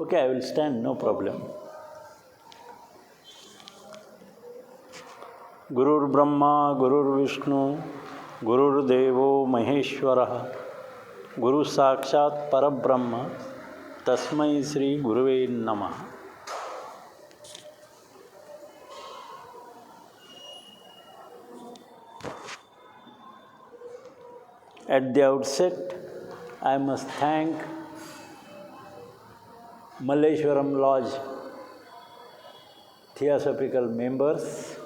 Okay, I will stand, no problem. Gurur Brahma, Gurur Vishnu, Gurur Devo Maheshwara, Guru Sakshat Parabrahma, Tasmai Sri Guruve Namaha. At the outset, I must thank Malleshwaram Lodge Theosophical members,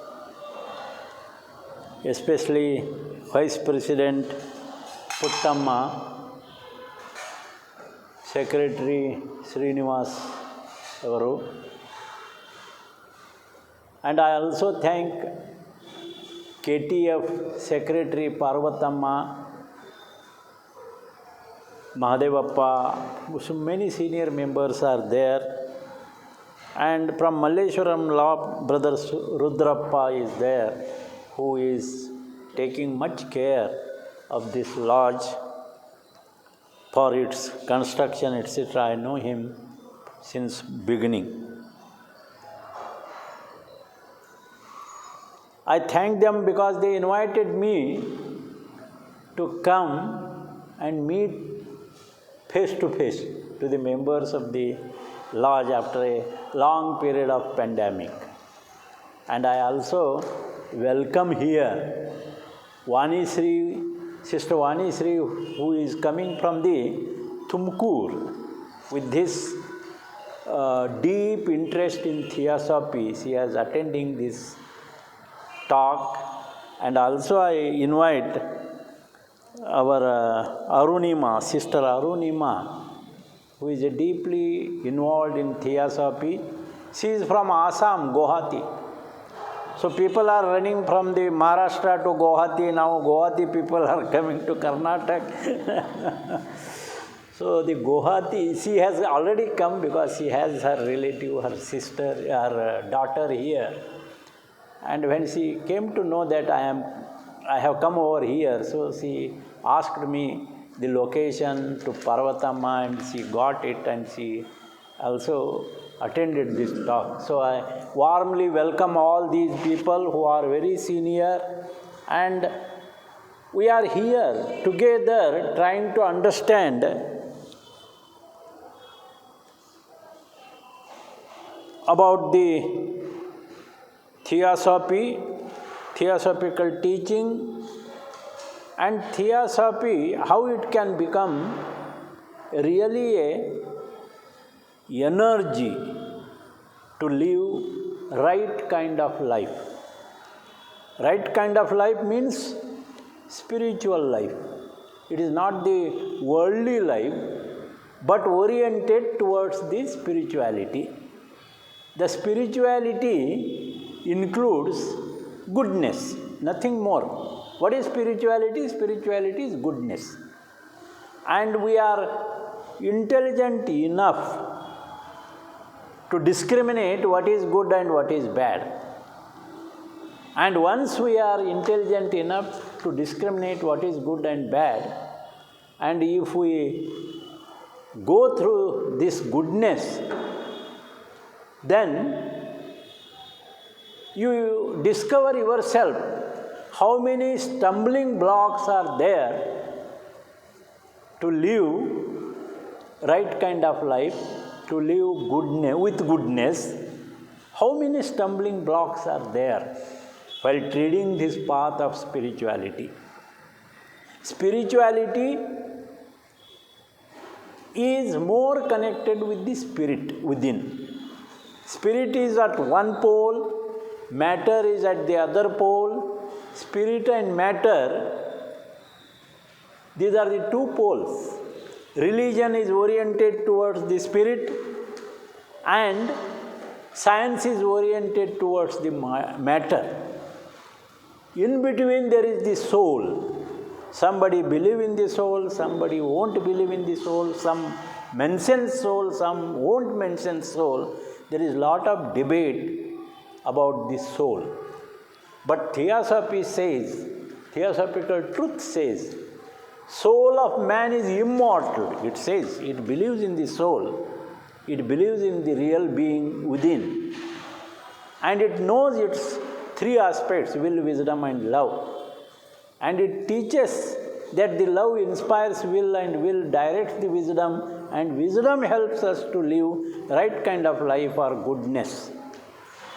especially Vice President Puttamma, Secretary Srinivas Avaru, and I also thank KTF Secretary Parvatamma, Mahadevappa, so many senior members are there. And from Malleshwaram Law, Brother Rudrappa is there, who is taking much care of this lodge for its construction, etc. I know him since beginning. I thank them because they invited me to come and meet face to face to the members of the lodge after a long period of pandemic. And I also welcome here Vani Sri, Sister Vani Sri, who is coming from the Tumkur with this deep interest in Theosophy. She is attending this talk, and also I invite our Arunima, Sister Arunima, who is deeply involved in Theosophy. She is from Assam, Guwahati. So people are running from the Maharashtra to Guwahati. Now Guwahati people are coming to Karnataka. So the Guwahati, she has already come because she has her relative, her sister, her daughter here. And when she came to know that I have come over here, so she asked me the location to Parvatamma, and she got it, and she also attended this talk. So I warmly welcome all these people who are very senior, and we are here together trying to understand about the Theosophy, Theosophical teaching, and Theosophy, how it can become really a energy to live right kind of life. Right kind of life means spiritual life. It is not the worldly life, but oriented towards the spirituality. The spirituality includes goodness, nothing more. What is spirituality? Spirituality is goodness. And we are intelligent enough to discriminate what is good and what is bad. And once we are intelligent enough to discriminate what is good and bad, and if we go through this goodness, then you discover yourself how many stumbling blocks are there to live right kind of life, to live goodness, with goodness. How many stumbling blocks are there while treading this path of spirituality? Spirituality is more connected with the spirit within. Spirit is at one pole, matter is at the other pole. Spirit and matter, these are the two poles. Religion is oriented towards the spirit, and science is oriented towards the matter. In between there is the soul. Somebody believe in the soul, somebody won't believe in the soul, some mention soul, some won't mention soul. There is lot of debate about the soul. But Theosophy says, Theosophical truth says, soul of man is immortal. It says, it believes in the soul. It believes in the real being within. And it knows its three aspects, will, wisdom and love. And it teaches that the love inspires will and will directs the wisdom, and wisdom helps us to live right kind of life or goodness.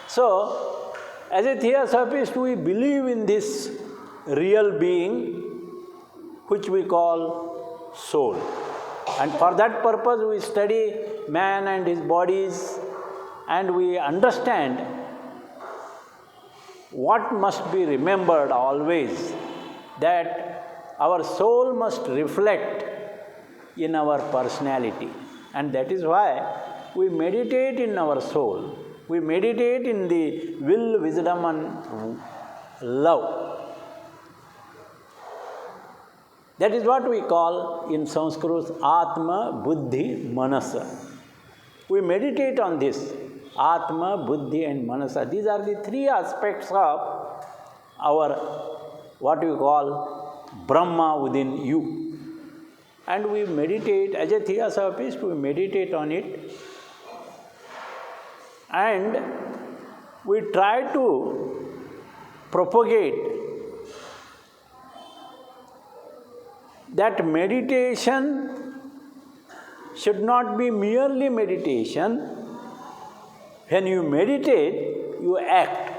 So, as a theosophist, we believe in this real being which we call soul. And for that purpose, we study man and his bodies, and we understand what must be remembered always, that our soul must reflect in our personality. And that is why we meditate in our soul. We meditate in the will, wisdom and love. That is what we call in Sanskrit Atma, Buddhi, Manasa. We meditate on this, Atma, Buddhi and Manasa. These are the three aspects of our, what we call, Brahma within you. And we meditate, as a theosophist, we meditate on it. And we try to propagate that meditation should not be merely meditation. When you meditate, you act.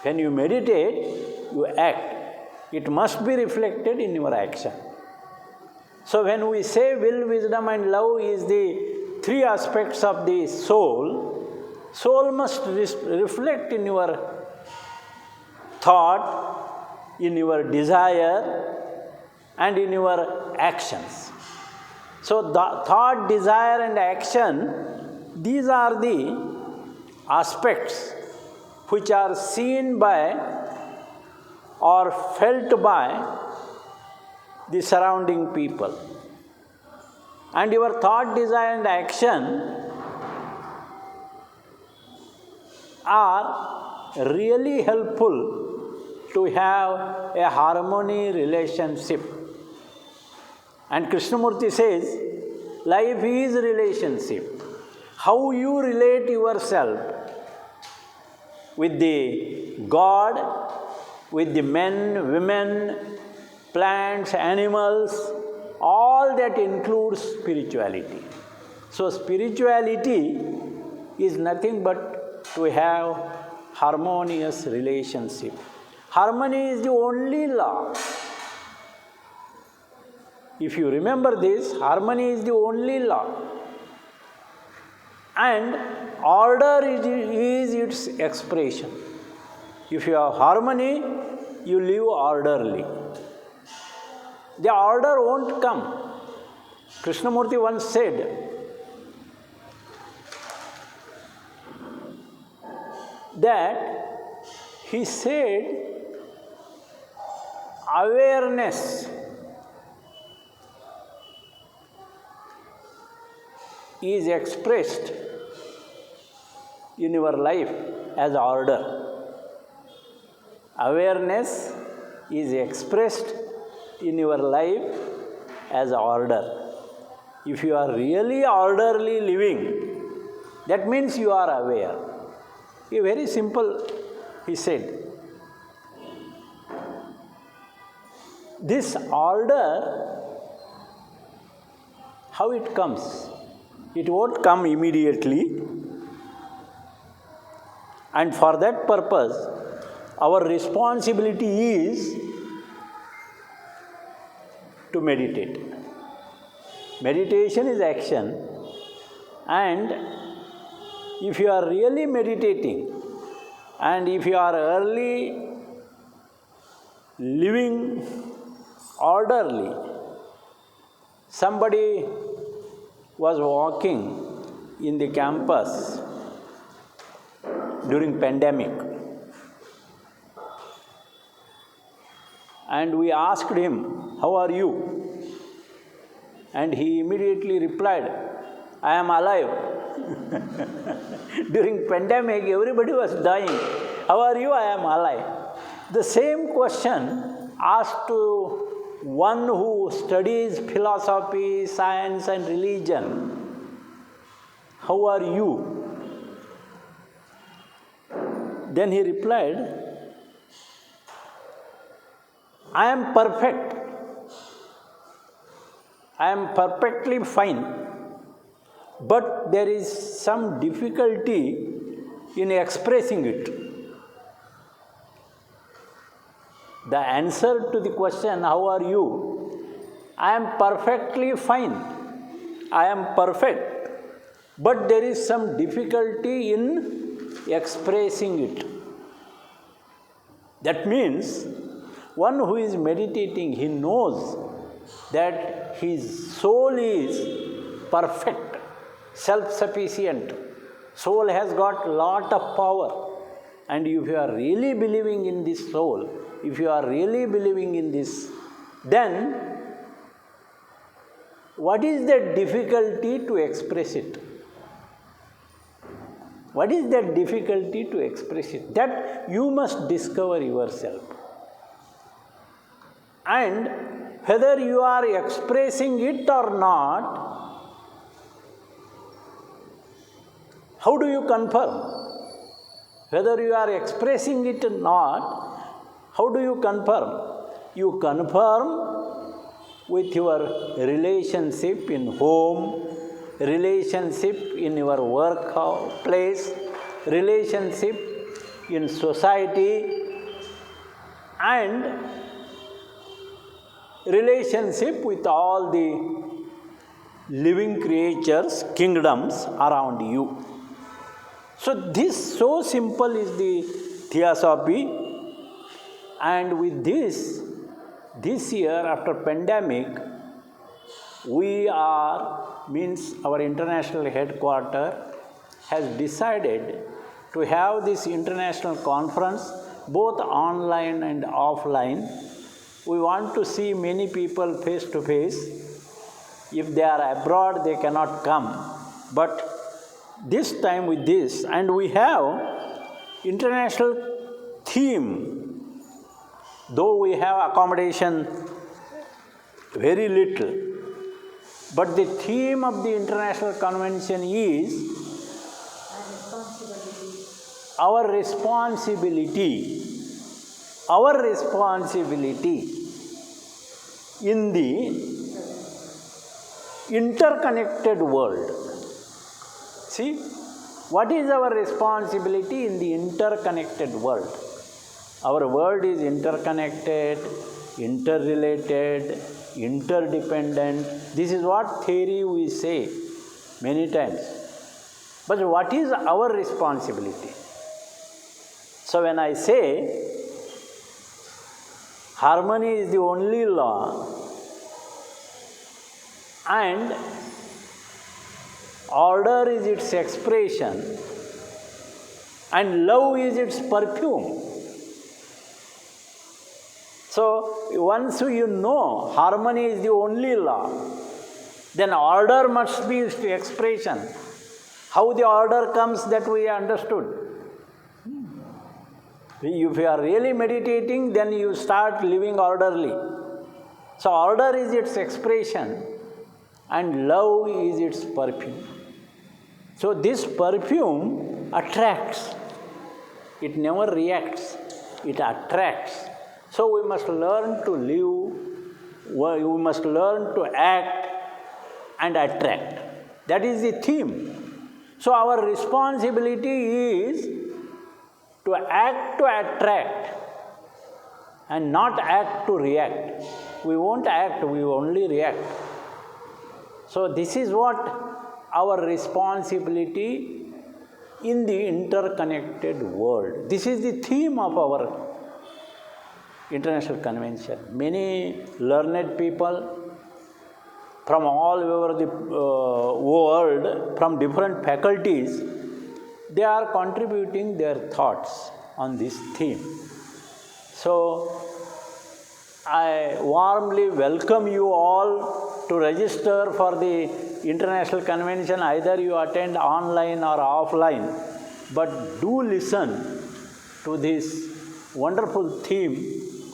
When you meditate, you act. It must be reflected in your action. So when we say will, wisdom and love is the three aspects of the soul, soul must reflect in your thought, in your desire, and in your actions. So the thought, desire and action, these are the aspects which are seen by or felt by the surrounding people. And your thought, desire and action are really helpful to have a harmony relationship. And Krishnamurti says, life is relationship. How you relate yourself with the God, with the men, women, plants, animals, all that includes spirituality. So spirituality is nothing but to have harmonious relationship. Harmony is the only law. If you remember this, harmony is the only law. And order is its expression. If you have harmony, you live orderly. The order won't come. Krishnamurti once said that he said awareness is expressed in your life as order. Awareness is expressed in your life as order. If you are really orderly living, that means you are aware. A very simple, he said. This order, how it comes? It won't come immediately. And for that purpose, our responsibility is to meditate. Meditation is action, and if you are really meditating and if you are early living orderly, somebody was walking in the campus during pandemic, and we asked him, "How are you?" And he immediately replied, "I am alive." During pandemic, everybody was dying. How are you? I am alive. The same question asked to one who studies philosophy, science, and religion. How are you? Then he replied, I am perfect. I am perfectly fine. But there is some difficulty in expressing it. The answer to the question, how are you? I am perfectly fine. I am perfect. But there is some difficulty in expressing it. That means one who is meditating, he knows that his soul is perfect, self-sufficient. Soul has got lot of power. And if you are really believing in this soul, if you are really believing in this, then what is the difficulty to express it? What is that difficulty to express it? That you must discover yourself. And whether you are expressing it or not, how do you confirm? Whether you are expressing it or not, how do you confirm? You confirm with your relationship in home, relationship in your workplace, relationship in society, and relationship with all the living creatures, kingdoms around you. So this, so simple is the theosophy. And with this year after pandemic, we are, our international headquarters has decided to have this international conference, both online and offline. We want to see many people face to face. If they are abroad, they cannot come. But this time with this, and we have international theme. Though we have accommodation very little, but the theme of the international convention is our responsibility in the interconnected world. See, what is our responsibility in the interconnected world? Our world is interconnected, interrelated, interdependent. This is what theory we say many times. But what is our responsibility? So when I say harmony is the only law and order is its expression and love is its perfume. So once you know harmony is the only law, then order must be its expression. How the order comes, that we understood. If you are really meditating, then you start living orderly. So order is its expression and love is its perfume. So this perfume attracts. It never reacts. It attracts. So we must learn to live, we must learn to act and attract. That is the theme. So our responsibility is to act to attract and not act to react. We won't act, we only react. So this is what our responsibility in the interconnected world. This is the theme of our international convention. Many learned people from all over the world, from different faculties, they are contributing their thoughts on this theme. So I warmly welcome you all to register for the international convention. Either you attend online or offline, but do listen to this wonderful theme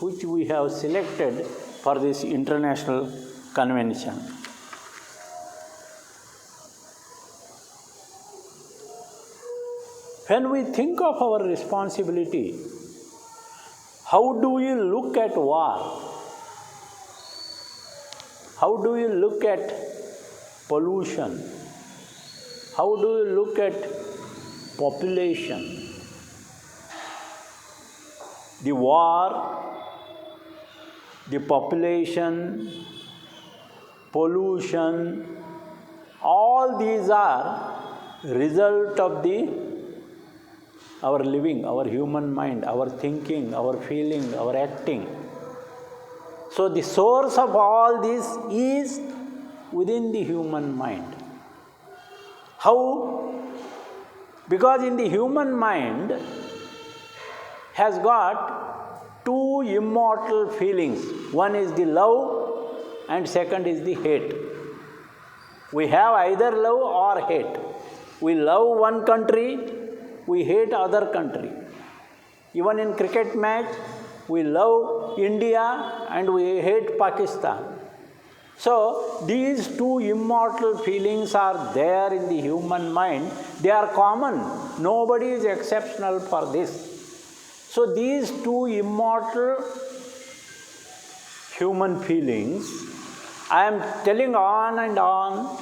which we have selected for this international convention. When we think of our responsibility, how do we look at war? How do we look at pollution? How do we look at population? The war, the population, pollution, all these are result of our living, our human mind, our thinking, our feeling, our acting. So the source of all this is within the human mind. How? Because in the human mind has got two immortal feelings. One is the love and second is the hate. We have either love or hate. We love one country, we hate other country. Even in cricket match, we love India and we hate Pakistan. So these two immortal feelings are there in the human mind. They are common. Nobody is exceptional for this. So these two immortal human feelings, I am telling on and on,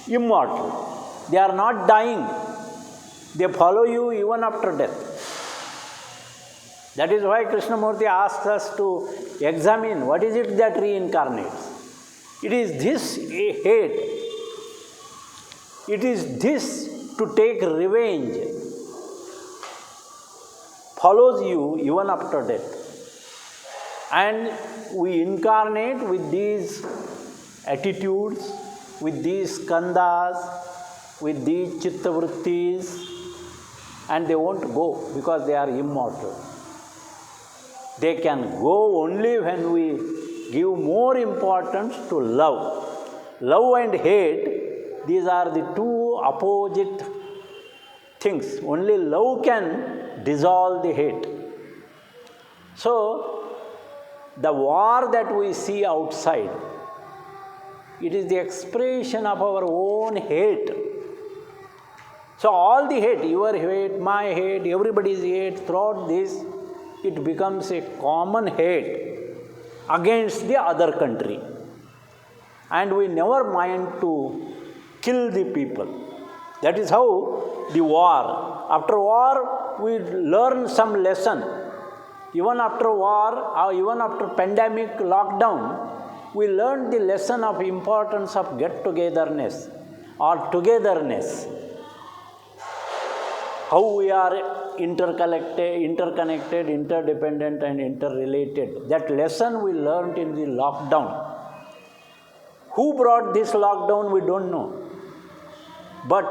immortal. They are not dying. They follow you even after death. That is why Krishnamurti asks us to examine what is it that reincarnates. It is this hate. It is this to take revenge. Follows you even after death. And we incarnate with these attitudes, with these skandhas, with these chittavrittis, and they won't go because they are immortal. They can go only when we give more importance to love. Love and hate, these are the two opposite things. Only love can dissolve the hate. So, the war that we see outside, it is the expression of our own hate. So, all the hate, your hate, my hate, everybody's hate, throughout this, it becomes a common hate against the other country. And we never mind to kill the people. That is how the war. After war, we learn some lesson. Even after war, or even after pandemic lockdown, we learned the lesson of importance of get-togetherness or togetherness. How we are interconnected, interdependent and interrelated. That lesson we learned in the lockdown. Who brought this lockdown, we don't know. But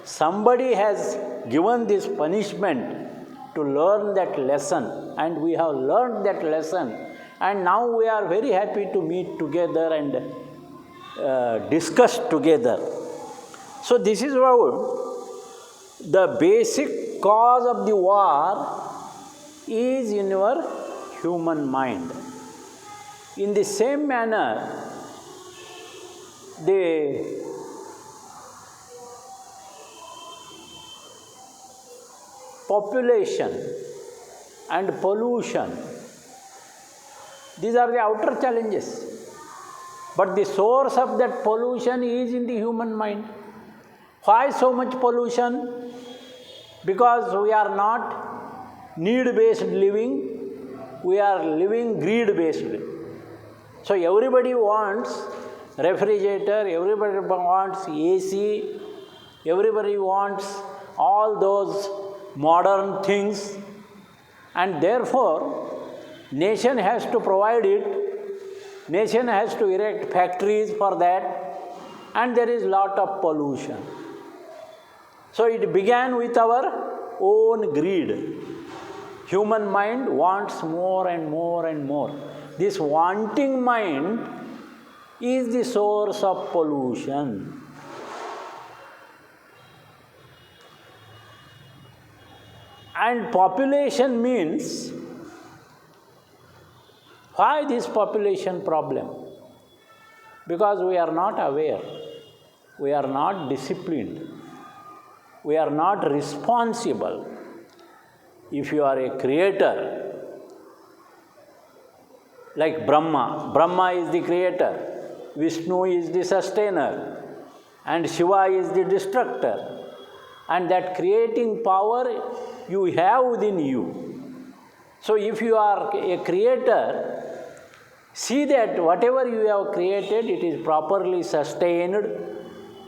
somebody has given this punishment to learn that lesson, and we have learned that lesson, and now we are very happy to meet together and discuss together. So this is how the basic cause of the war is in your human mind. In the same manner, the population and pollution, these are the outer challenges. But the source of that pollution is in the human mind. Why so much pollution? Because we are not need-based living, we are living greed-based. So everybody wants refrigerator, everybody wants AC, everybody wants all those modern things, and therefore nation has to provide it, nation has to erect factories for that, and there is lot of pollution. So it began with our own greed. Human mind wants more and more and more. This wanting mind is the source of pollution. And population means, why this population problem? Because we are not aware, we are not disciplined, we are not responsible. If you are a creator, like Brahma, Brahma is the creator, Vishnu is the sustainer, and Shiva is the destructor. And that creating power you have within you. So if you are a creator, see that whatever you have created, it is properly sustained,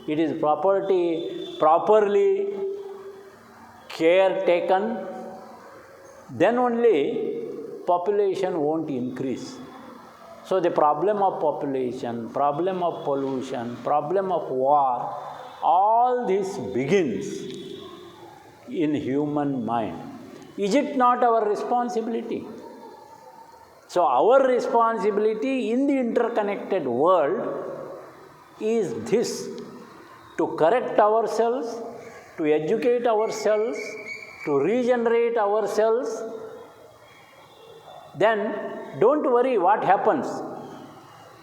it is properly care taken, then only population won't increase. So the problem of population, problem of pollution, problem of war, all this begins in human mind. Is it not our responsibility? So our responsibility in the interconnected world is this: to correct ourselves, to educate ourselves, to regenerate ourselves. Then don't worry what happens.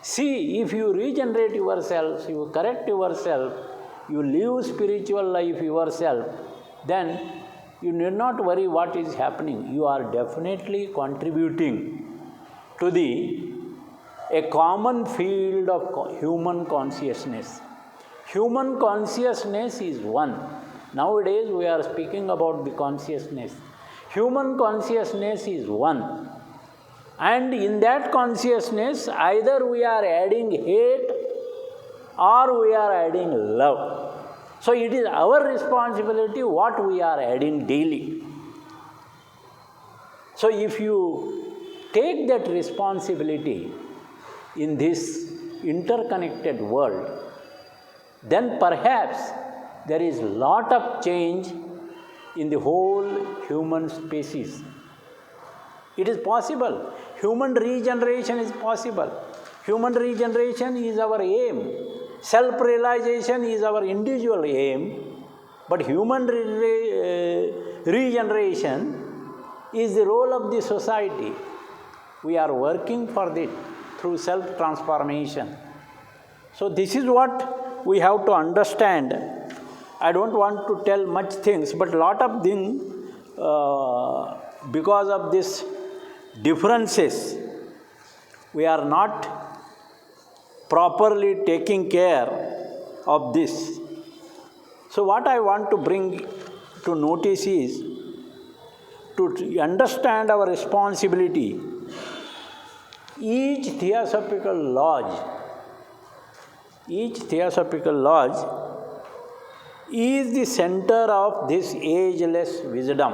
See, if you regenerate yourself, you correct yourself, you live spiritual life yourself, then you need not worry what is happening. You are definitely contributing to a common field of human consciousness. Human consciousness is one. Nowadays we are speaking about the consciousness. Human consciousness is one. And in that consciousness, either we are adding hate or we are adding love. So it is our responsibility what we are adding daily. So if you take that responsibility in this interconnected world, then perhaps there is a lot of change in the whole human species. It is possible. Human regeneration is possible. Human regeneration is our aim. Self-realization is our individual aim. But human regeneration is the role of the society. We are working for it through self-transformation. So this is what we have to understand. I don't want to tell much things, but a lot of things, because of this differences, we are not properly taking care of this. So what I want to bring to notice is to understand our responsibility. Each theosophical lodge is the center of this ageless wisdom,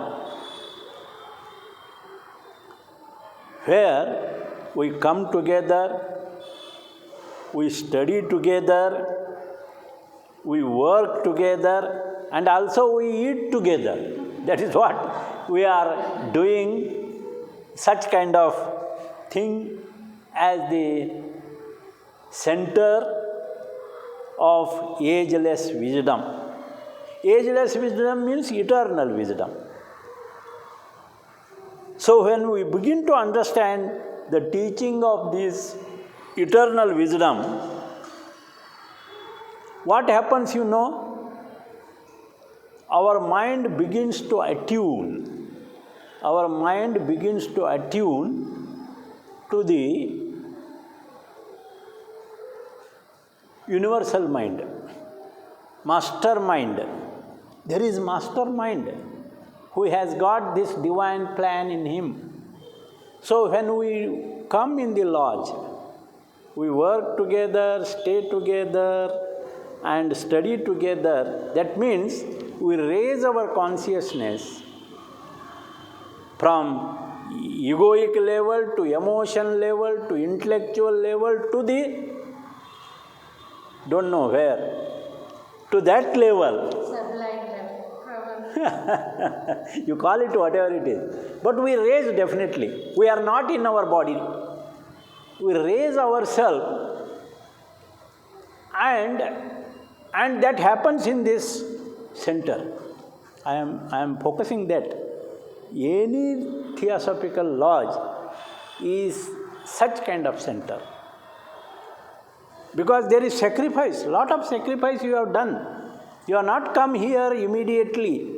where we come together, we study together, we work together, and also we eat together. That is what we are doing, such kind of thing as the center of ageless wisdom. Ageless wisdom means eternal wisdom. So when we begin to understand the teaching of this eternal wisdom, what happens, our mind begins to attune. Our mind begins to attune to the universal mind, master mind. There is master mind who has got this divine plan in him. So when we come in the lodge, we work together, stay together, and study together. That means we raise our consciousness from egoic level to emotion level to intellectual level to the don't know where, to that level. Sublime level. You call it whatever it is. But we raise definitely. We are not in our body. We raise ourselves, and that happens in this center. I am focusing that. any theosophical lodge is such kind of center. Because there is sacrifice, lot of sacrifice you have done. You have not come here immediately.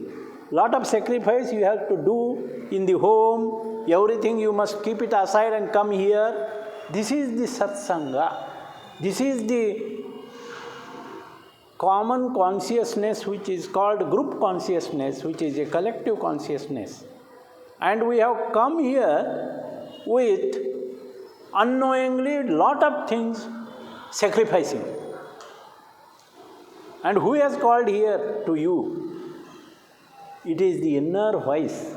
Lot of sacrifice you have to do in the home. Everything you must keep it aside and come here. This is the satsanga. This is the common consciousness which is called group consciousness, which is a collective consciousness. And we have come here with unknowingly lot of things sacrificing. And who has called here to you? It is the inner voice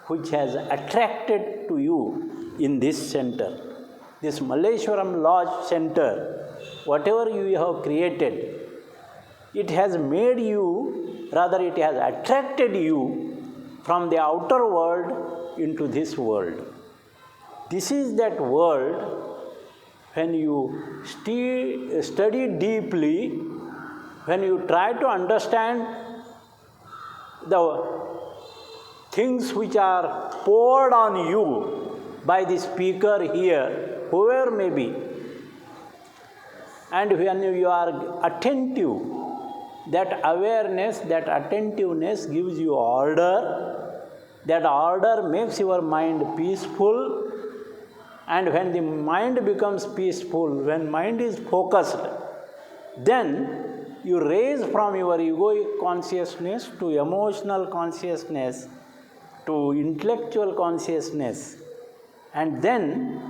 which has attracted to you in this center. This Malleshwaram Lodge center, whatever you have created, it has made you, rather it has attracted you from the outer world into this world. This is that world. When you study deeply, when you try to understand the things which are poured on you by the speaker here, whoever may be, and when you are attentive, that awareness, that attentiveness gives you order, that order makes your mind peaceful. And when the mind becomes peaceful, when mind is focused, then you raise from your egoic consciousness to emotional consciousness, to intellectual consciousness, and then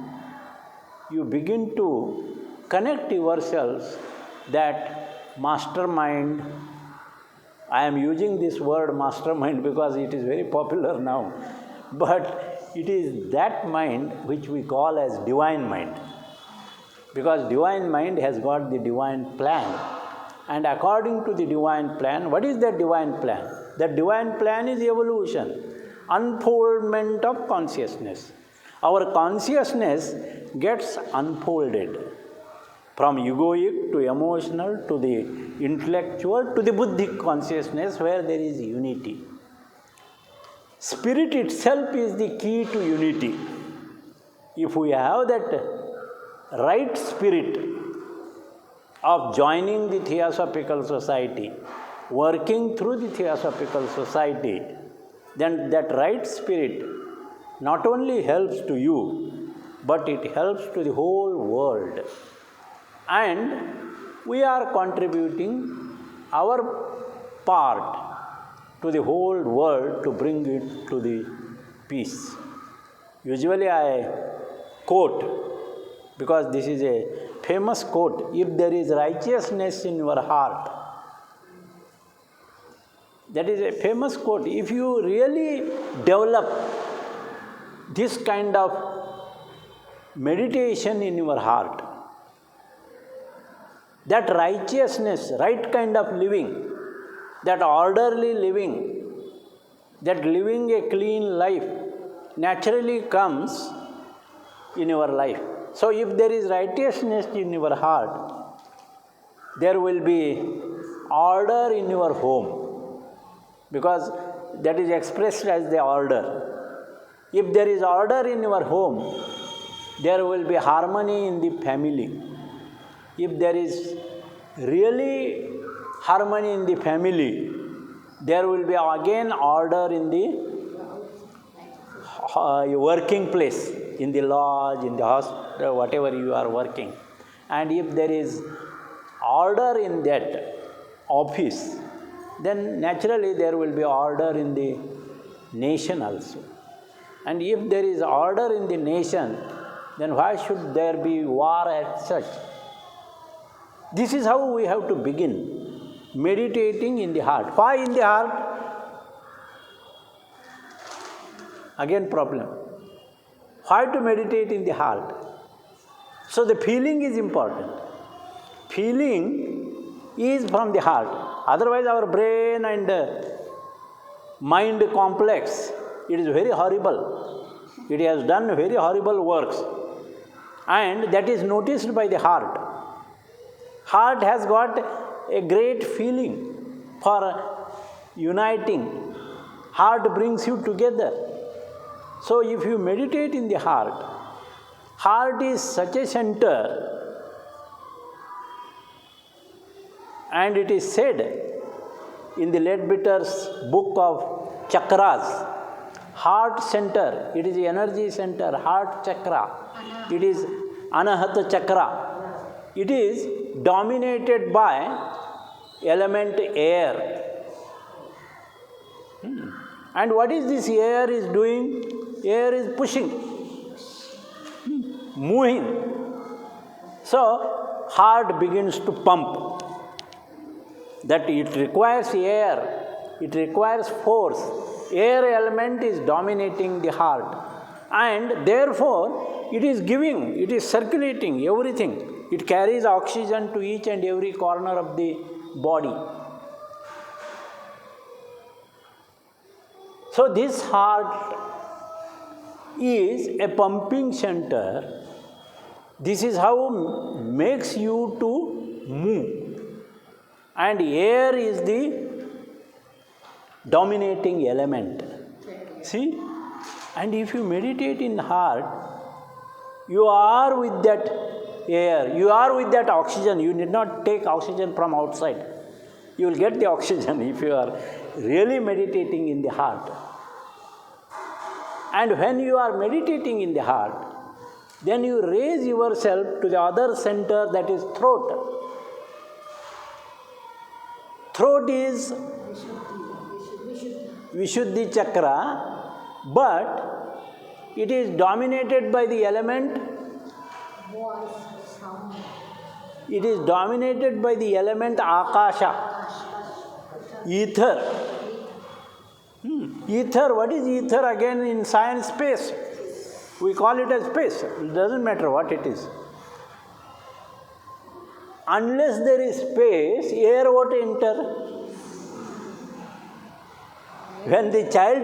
you begin to connect yourselves that mastermind. I am using this word mastermind because it is very popular now, but it is that mind which we call as divine mind. Because divine mind has got the divine plan. And according to the divine plan, what is that divine plan? That divine plan is evolution, unfoldment of consciousness. Our consciousness gets unfolded from egoic to emotional to the intellectual to the buddhic consciousness where there is unity. Spirit itself is the key to unity. If we have that right spirit of joining the Theosophical Society, working through the Theosophical Society, then that right spirit not only helps to you, but it helps to the whole world. And we are contributing our part to the whole world to bring it to the peace. Usually I quote, because this is a famous quote, if there is righteousness in your heart, that is a famous quote. If you really develop this kind of meditation in your heart, that righteousness, right kind of living, that orderly living, that living a clean life naturally comes in your life. So if there is righteousness in your heart, there will be order in your home, because that is expressed as the order. If there is order in your home, there will be harmony in the family. If there is really harmony in the family, there will be again order in the working place, in the lodge, in the hospital, whatever you are working. And if there is order in that office, then naturally there will be order in the nation also. And if there is order in the nation, then why should there be war as such? This is how we have to begin. Meditating in the heart. Why in the heart? Again problem. Why to meditate in the heart? So the feeling is important. Feeling is from the heart. Otherwise our brain and mind complex, it is very horrible. It has done very horrible works. And that is noticed by the heart. Heart has got a great feeling for uniting Heart brings you together. So if you meditate in the heart is such a center, and it is said in the Leadbetter's book of chakras, heart center, it is the energy center, heart chakra, it is Anahata chakra. It is dominated by element air. And what is this air is doing? Air is pushing, moving. So, heart begins to pump. That it requires air, it requires force. Air element is dominating the heart. And therefore, it is giving, it is circulating everything. It carries oxygen to each and every corner of the body. So this heart is a pumping center. This is how makes you to move. And air is the dominating element. See? And if you meditate in heart, you are with that air, you are with that oxygen. You need not take oxygen from outside. You will get the oxygen if you are really meditating in the heart. And when you are meditating in the heart, then you raise yourself to the other center, that is throat. Throat is Vishuddhi chakra, but it is dominated by the element. It is dominated by the element Akasha, ether. Ether, what is ether again in science? Space. We call it as space. It doesn't matter what it is. Unless there is space, air won't enter. When the child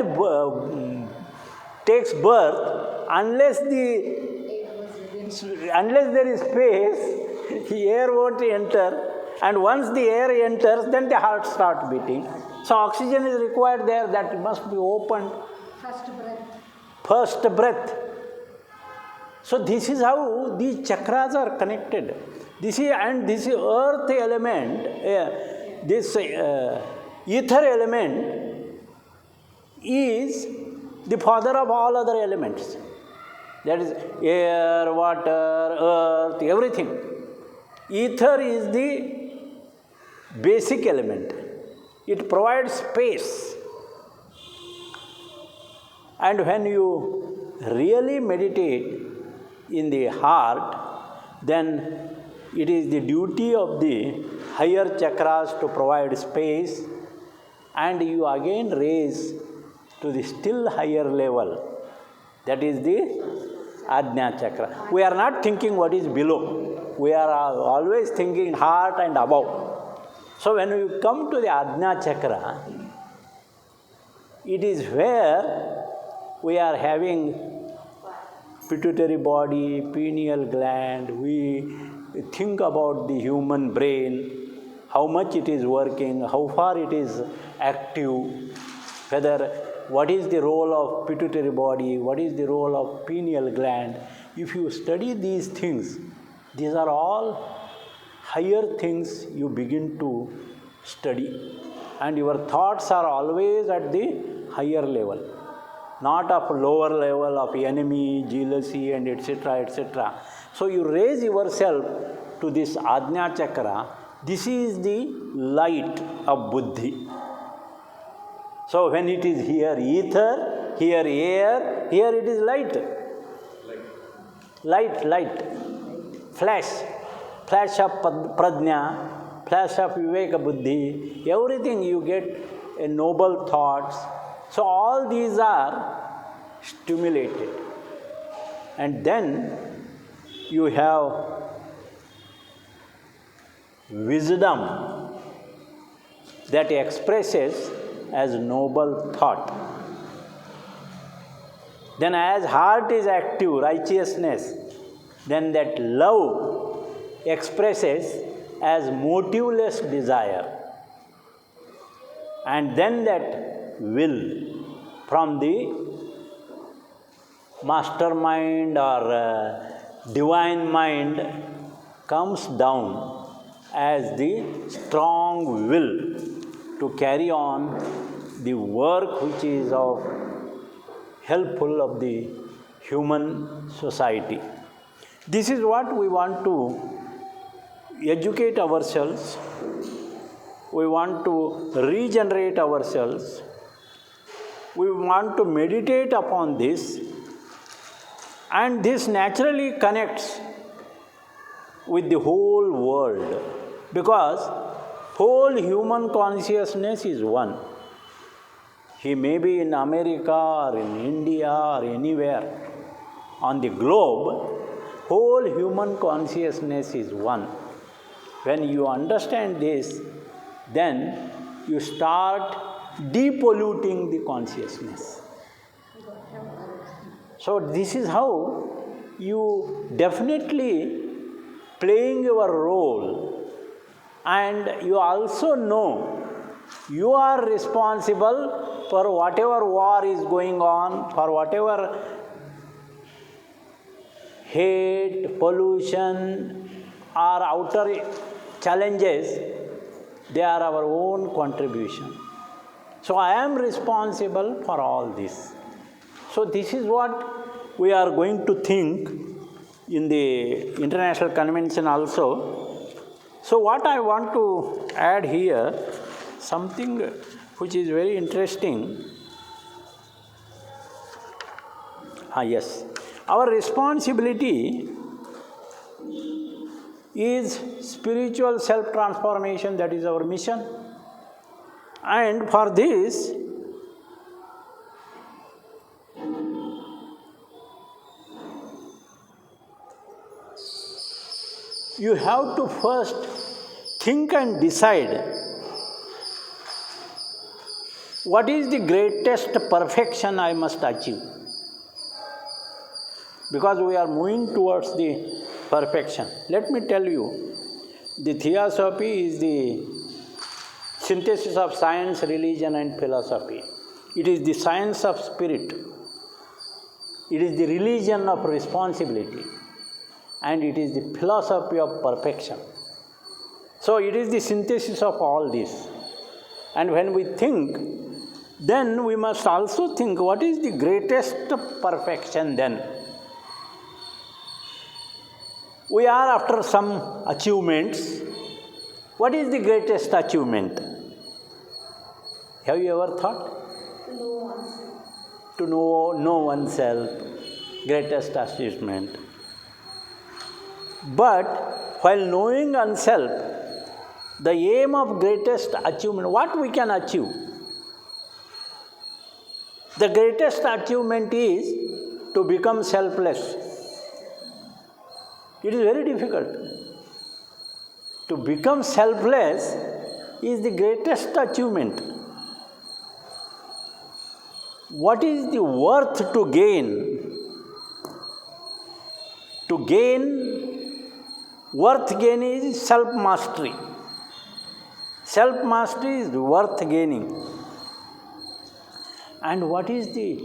takes birth, unless there is space, the air won't enter. And once the air enters, then the heart starts beating. So oxygen is required there, that must be opened. First breath. So this is how these chakras are connected. This earth element, this ether element is the father of all other elements. That is air, water, earth, everything. Ether is the basic element. It provides space. And when you really meditate in the heart, then it is the duty of the higher chakras to provide space, and you again raise to the still higher level. That is the Ajna chakra. We are not thinking what is below. We are always thinking heart and above. So when we come to the Ajna chakra, it is where we are having pituitary body, pineal gland. We think about the human brain, how much it is working, how far it is active, what is the role of pituitary body, what is the role of pineal gland. If you study these things, these are all higher things you begin to study. And your thoughts are always at the higher level, not of lower level of enemy, jealousy, and etc., etc. So you raise yourself to this Ajna chakra. This is the light of Buddhi. So when it is here ether, here air, here it is light. Light. Flash of Prajna, flash of Viveka Buddhi, everything you get a noble thoughts. So all these are stimulated. And then you have wisdom that expresses as noble thought. Then as heart is active, righteousness, then that love expresses as motiveless desire. And then that will from the mastermind or divine mind comes down as the strong will to carry on the work which is of helpful of the human society. This is what we want to educate ourselves. We want to regenerate ourselves. We want to meditate upon this, and this naturally connects with the whole world, because whole human consciousness is one. He may be in America or in India or anywhere on the globe, whole human consciousness is one. When you understand this, then you start depolluting the consciousness. So this is how you definitely playing your role, and you also know you are responsible for whatever war is going on, for whatever hate, pollution or outer challenges, they are our own contribution. So I am responsible for all this. So this is what we are going to think in the International Convention also. So what I want to add here, something which is very interesting. Yes. Our responsibility is spiritual self-transformation, that is our mission. And for this, you have to first think and decide what is the greatest perfection I must achieve. Because we are moving towards the perfection. Let me tell you, the Theosophy is the synthesis of science, religion and philosophy. It is the science of spirit. It is the religion of responsibility. And it is the philosophy of perfection. So it is the synthesis of all this. And when we think, then we must also think what is the greatest perfection then. We are after some achievements. What is the greatest achievement? Have you ever thought? To know oneself, greatest achievement. But while knowing oneself, the aim of greatest achievement, what we can achieve? The greatest achievement is to become selfless. It is very difficult. To become selfless is the greatest achievement. What is the worth to gain? To gain, worth gain is self-mastery. Self-mastery is worth gaining. And what is the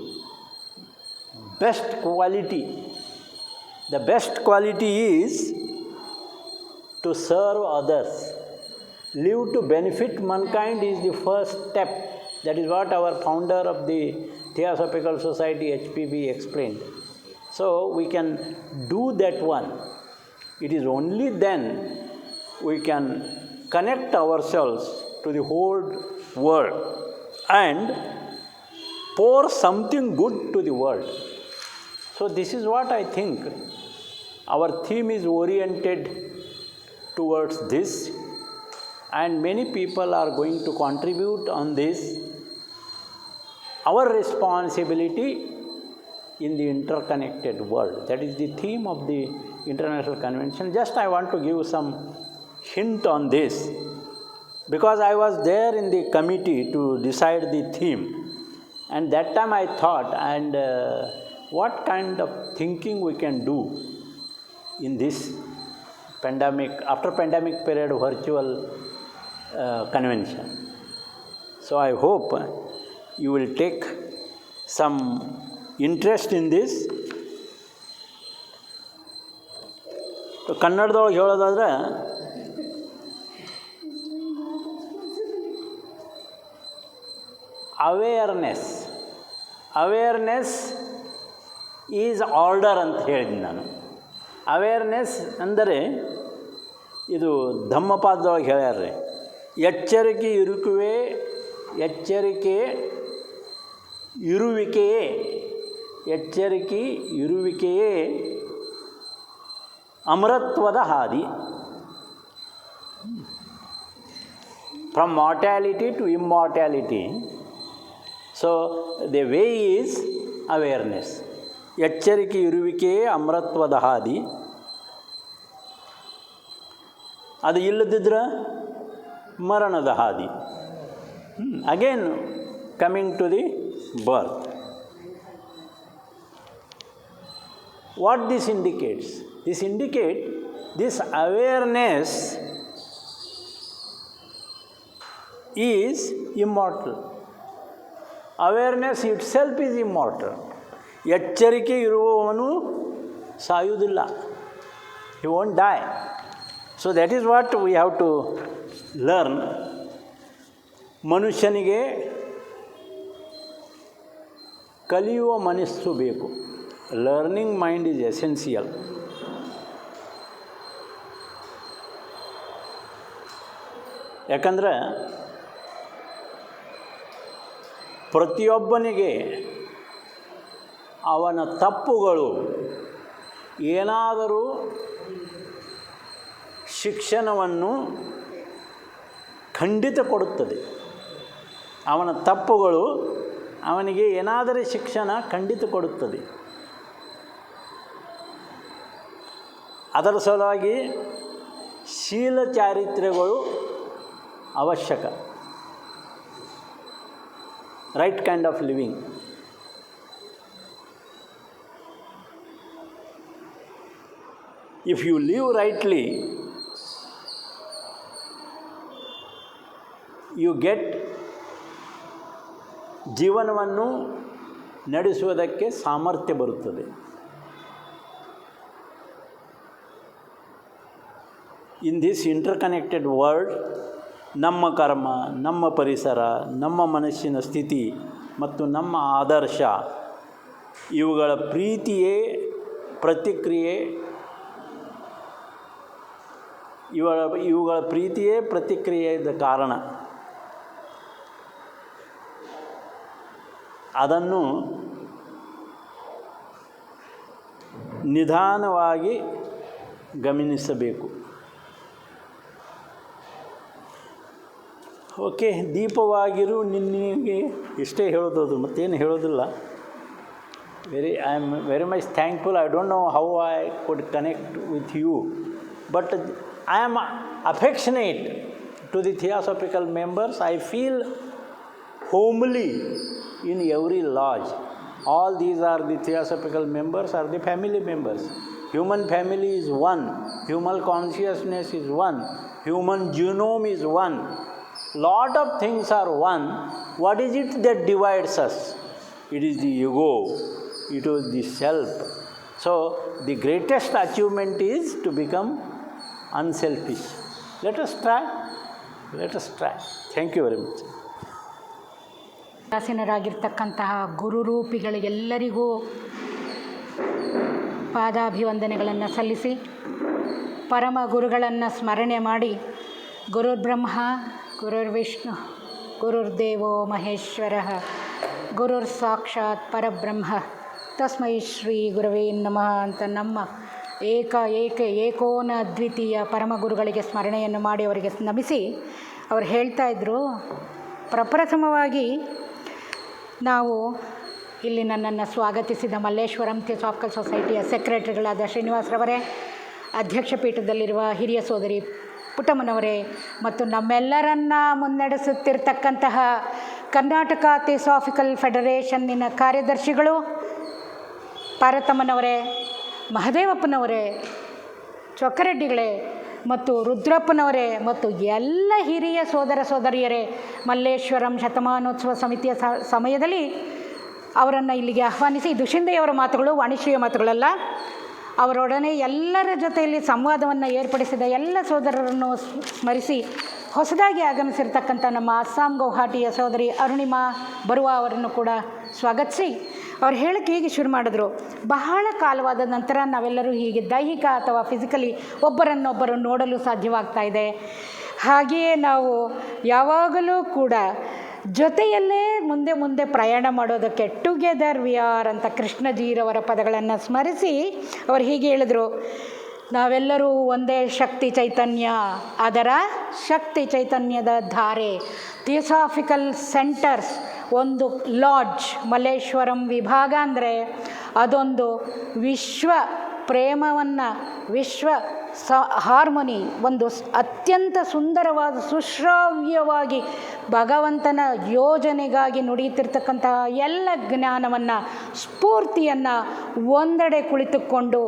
best quality? The best quality is to serve others. Live to benefit mankind is the first step. That is what our founder of the Theosophical Society, HPB, explained. So we can do that one. It is only then we can connect ourselves to the whole world and pour something good to the world. So this is what I think. Our theme is oriented towards this, and many people are going to contribute on this. Our responsibility in the interconnected world. That is the theme of the International Convention. Just I want to give some hint on this, because I was there in the committee to decide the theme, and that time I thought, and what kind of thinking we can do in this pandemic, after pandemic period virtual convention. So I hope you will take some interest in this. ಕನ್ನಡದೊಳಗೆ ಹೇಳೋದಾದ್ರೆ awareness is order ಅಂತ ಹೇಳಿದ್ದೀನಿ ನಾನು. Awareness ಅಂದರೆ ಇದು ಧಮ್ಮಪಾದದೊಳಗೆ ಹೇಳ್ಯಾರ್ರಿ, ಎಚ್ಚರಿಕೆ ಇರುವಿಕೆಯೇ ಅಮರತ್ವದ ಹಾದಿ. From mortality to immortality. So the way is awareness. ಎಚ್ಚರಿಕೆ ಇರುವಿಕೆಯೇ ಅಮರತ್ವದ ಹಾದಿ. ಅದು ಇಲ್ಲದಿದ್ದರೆ ಮರಣದ ಹಾದಿ. Again coming to the birth. What this indicates? This indicates this awareness is immortal. Awareness itself is immortal. ಎಚ್ಚರಿಕೆ ಇರುವವನು ಸಾಯುವುದಿಲ್ಲ. He won't die. So that is what we have to learn. ಮನುಷ್ಯನಿಗೆ ಕಲಿಯುವ ಮನಸ್ಸು ಬೇಕು. Learning mind is essential. ಯಾಕಂದರೆ ಪ್ರತಿಯೊಬ್ಬನಿಗೆ ಅವನ ತಪ್ಪುಗಳು ಏನಾದರೂ ಶಿಕ್ಷಣವನ್ನು ಖಂಡಿತ ಕೊಡುತ್ತದೆ. ಅವನ ತಪ್ಪುಗಳು ಅವನಿಗೆ ಏನಾದರೂ ಶಿಕ್ಷಣ ಖಂಡಿತ ಕೊಡುತ್ತದೆ. ಅದರ ಸಲುವಾಗಿ ಶೀಲ ಚಾರಿತ್ರ್ಯಗಳು ಅವಶ್ಯಕ. Right kind of living. If you live rightly, you get ಜೀವನವನ್ನು ನಡೆಸುವುದಕ್ಕೆ ಸಾಮರ್ಥ್ಯ ಬರುತ್ತದೆ. ಇನ್ ದಿಸ್ ಇಂಟರ್ಕನೆಕ್ಟೆಡ್ ವರ್ಲ್ಡ್, ನಮ್ಮ ಕರ್ಮ, ನಮ್ಮ ಪರಿಸರ, ನಮ್ಮ ಮನಸ್ಸಿನ ಸ್ಥಿತಿ ಮತ್ತು ನಮ್ಮ ಆದರ್ಶ ಇವುಗಳ ಪ್ರೀತಿಯೇ ಪ್ರತಿಕ್ರಿಯೆಯ ಕಾರಣ. ಅದನ್ನು ನಿಧಾನವಾಗಿ ಗಮನಿಸಬೇಕು. ಓಕೆ, ದೀಪವಾಗಿರು ನಿನ್ನಿಗೆ ಇಷ್ಟೇ ಹೇಳೋದು, ಮತ್ತೇನು ಹೇಳೋದಿಲ್ಲ. I am very much thankful. I don't know how I could connect with you, but I am affectionate to the theosophical members. I feel homely in every lodge. All these are the theosophical members, are the family members. Human family is one. Human consciousness is one. Human genome is one. Lot of things are one. What is it that divides us? It is the ego. It is the self. So the greatest achievement is to become unselfish. Let us try. Thank you very much. ದಾಸೀನರಾಗಿರ್ತಕ್ಕಂತಹ ಗುರುರೂಪಿಗಳಿಗೆಲ್ಲರಿಗೂ ಪಾದಾಭಿವಂದನೆಗಳನ್ನು ಸಲ್ಲಿಸಿ, ಪರಮ ಗುರುಗಳನ್ನು ಸ್ಮರಣೆ ಮಾಡಿ, ಗುರುರ್ಬ್ರಹ್ಮ ಗುರುರ್ವಿಷ್ಣು ಗುರುರ್ದೇವೋ ಮಹೇಶ್ವರ ಗುರುರ್ ಸಾಕ್ಷಾತ್ ಪರಬ್ರಹ್ಮ ತಸ್ಮೈ ಶ್ರೀ ಗುರವೇ ನಮಃ ಅಂತ ನಮ್ಮ ಏಕೋನ ಅದ್ವಿತೀಯ ಪರಮಗುರುಗಳಿಗೆ ಸ್ಮರಣೆಯನ್ನು ಮಾಡಿ ಅವರಿಗೆ ನಮಿಸಿ ಅವರು ಹೇಳ್ತಾಯಿದ್ರು, ಪ್ರಪ್ರಥಮವಾಗಿ ನಾವು ಇಲ್ಲಿ ನನ್ನನ್ನು ಸ್ವಾಗತಿಸಿದ ಮಲ್ಲೇಶ್ವರಂ ಥಿಯೋಸಾಫಿಕಲ್ ಸೊಸೈಟಿಯ ಸೆಕ್ರೆಟರಿಗಳಾದ ಶ್ರೀನಿವಾಸರವರೇ, ಅಧ್ಯಕ್ಷ ಪೀಠದಲ್ಲಿರುವ ಹಿರಿಯ ಸೋದರಿ ಪುಟ್ಟಮ್ಮನವರೇ ಮತ್ತು ನಮ್ಮೆಲ್ಲರನ್ನ ಮುನ್ನಡೆಸುತ್ತಿರ್ತಕ್ಕಂತಹ ಕರ್ನಾಟಕ ಥಿಯೋಸಾಫಿಕಲ್ ಫೆಡರೇಷನ್ನಿನ ಕಾರ್ಯದರ್ಶಿಗಳು ಪಾರ್ವತಮ್ಮನವರೇ, ಮಹದೇವಪ್ಪನವರೇ, ಚೊಕ್ಕರೆಡ್ಡಿಗಳೇ, ಮತ್ತು ರುದ್ರಪ್ಪನವರೇ ಮತ್ತು ಎಲ್ಲ ಹಿರಿಯ ಸೋದರ ಸೋದರಿಯರೇ, ಮಲ್ಲೇಶ್ವರಂ ಶತಮಾನೋತ್ಸವ ಸಮಿತಿಯ ಸಮಯದಲ್ಲಿ ಅವರನ್ನು ಇಲ್ಲಿಗೆ ಆಹ್ವಾನಿಸಿ, ದುಶಿಂದೆಯವರ ಮಾತುಗಳು ವಾಣಿಶ್ರೀಯ ಮಾತುಗಳಲ್ಲ, ಅವರೊಡನೆ ಎಲ್ಲರ ಜೊತೆಯಲ್ಲಿ ಸಂವಾದವನ್ನು ಏರ್ಪಡಿಸಿದ ಎಲ್ಲ ಸೋದರರನ್ನು ಸ್ಮರಿಸಿ, ಹೊಸದಾಗಿ ಆಗಮಿಸಿರ್ತಕ್ಕಂಥ ನಮ್ಮ ಅಸ್ಸಾಂ ಗೌಹಾಟಿಯ ಸೋದರಿ ಅರುಣಿಮಾ ಬರುವ ಅವರನ್ನು ಕೂಡ ಸ್ವಾಗತಿಸಿ, ಅವ್ರು ಹೇಳಕ್ಕೆ ಹೀಗೆ ಶುರು ಮಾಡಿದ್ರು. ಬಹಳ ಕಾಲವಾದ ನಂತರ ನಾವೆಲ್ಲರೂ ಹೀಗೆ ದೈಹಿಕ ಅಥವಾ ಫಿಸಿಕಲಿ ಒಬ್ಬರನ್ನೊಬ್ಬರು ನೋಡಲು ಸಾಧ್ಯವಾಗ್ತಾ ಇದೆ. ಹಾಗೆಯೇ ನಾವು ಯಾವಾಗಲೂ ಕೂಡ ಜೊತೆಯಲ್ಲೇ ಮುಂದೆ ಮುಂದೆ ಪ್ರಯಾಣ ಮಾಡೋದಕ್ಕೆ ಟುಗೆದರ್ ವಿ ಆರ್ ಅಂತ ಕೃಷ್ಣಜೀರವರ ಪದಗಳನ್ನು ಸ್ಮರಿಸಿ ಅವರು ಹೀಗೆ ಹೇಳಿದರು, ನಾವೆಲ್ಲರೂ ಒಂದೇ ಶಕ್ತಿ ಚೈತನ್ಯ, ಅದರ ಶಕ್ತಿ ಚೈತನ್ಯದ ಧಾರೆ. ಥಿಯೋಸಾಫಿಕಲ್ ಸೆಂಟರ್ಸ್, ಒಂದು ಲಾಡ್ಜ್, ಮಲ್ಲೇಶ್ವರಂ ವಿಭಾಗ ಅಂದರೆ ಅದೊಂದು ವಿಶ್ವ ಪ್ರೇಮವನ್ನು, ವಿಶ್ವ ಹಾರ್ಮೋನಿ, ಒಂದು ಅತ್ಯಂತ ಸುಂದರವಾದ ಸುಶ್ರಾವ್ಯವಾಗಿ ಭಗವಂತನ ಯೋಜನೆಗಾಗಿ ನುಡಿಯುತ್ತಿರ್ತಕ್ಕಂತಹ ಎಲ್ಲ ಜ್ಞಾನವನ್ನು, ಸ್ಫೂರ್ತಿಯನ್ನು ಒಂದೆಡೆ ಕುಳಿತುಕೊಂಡು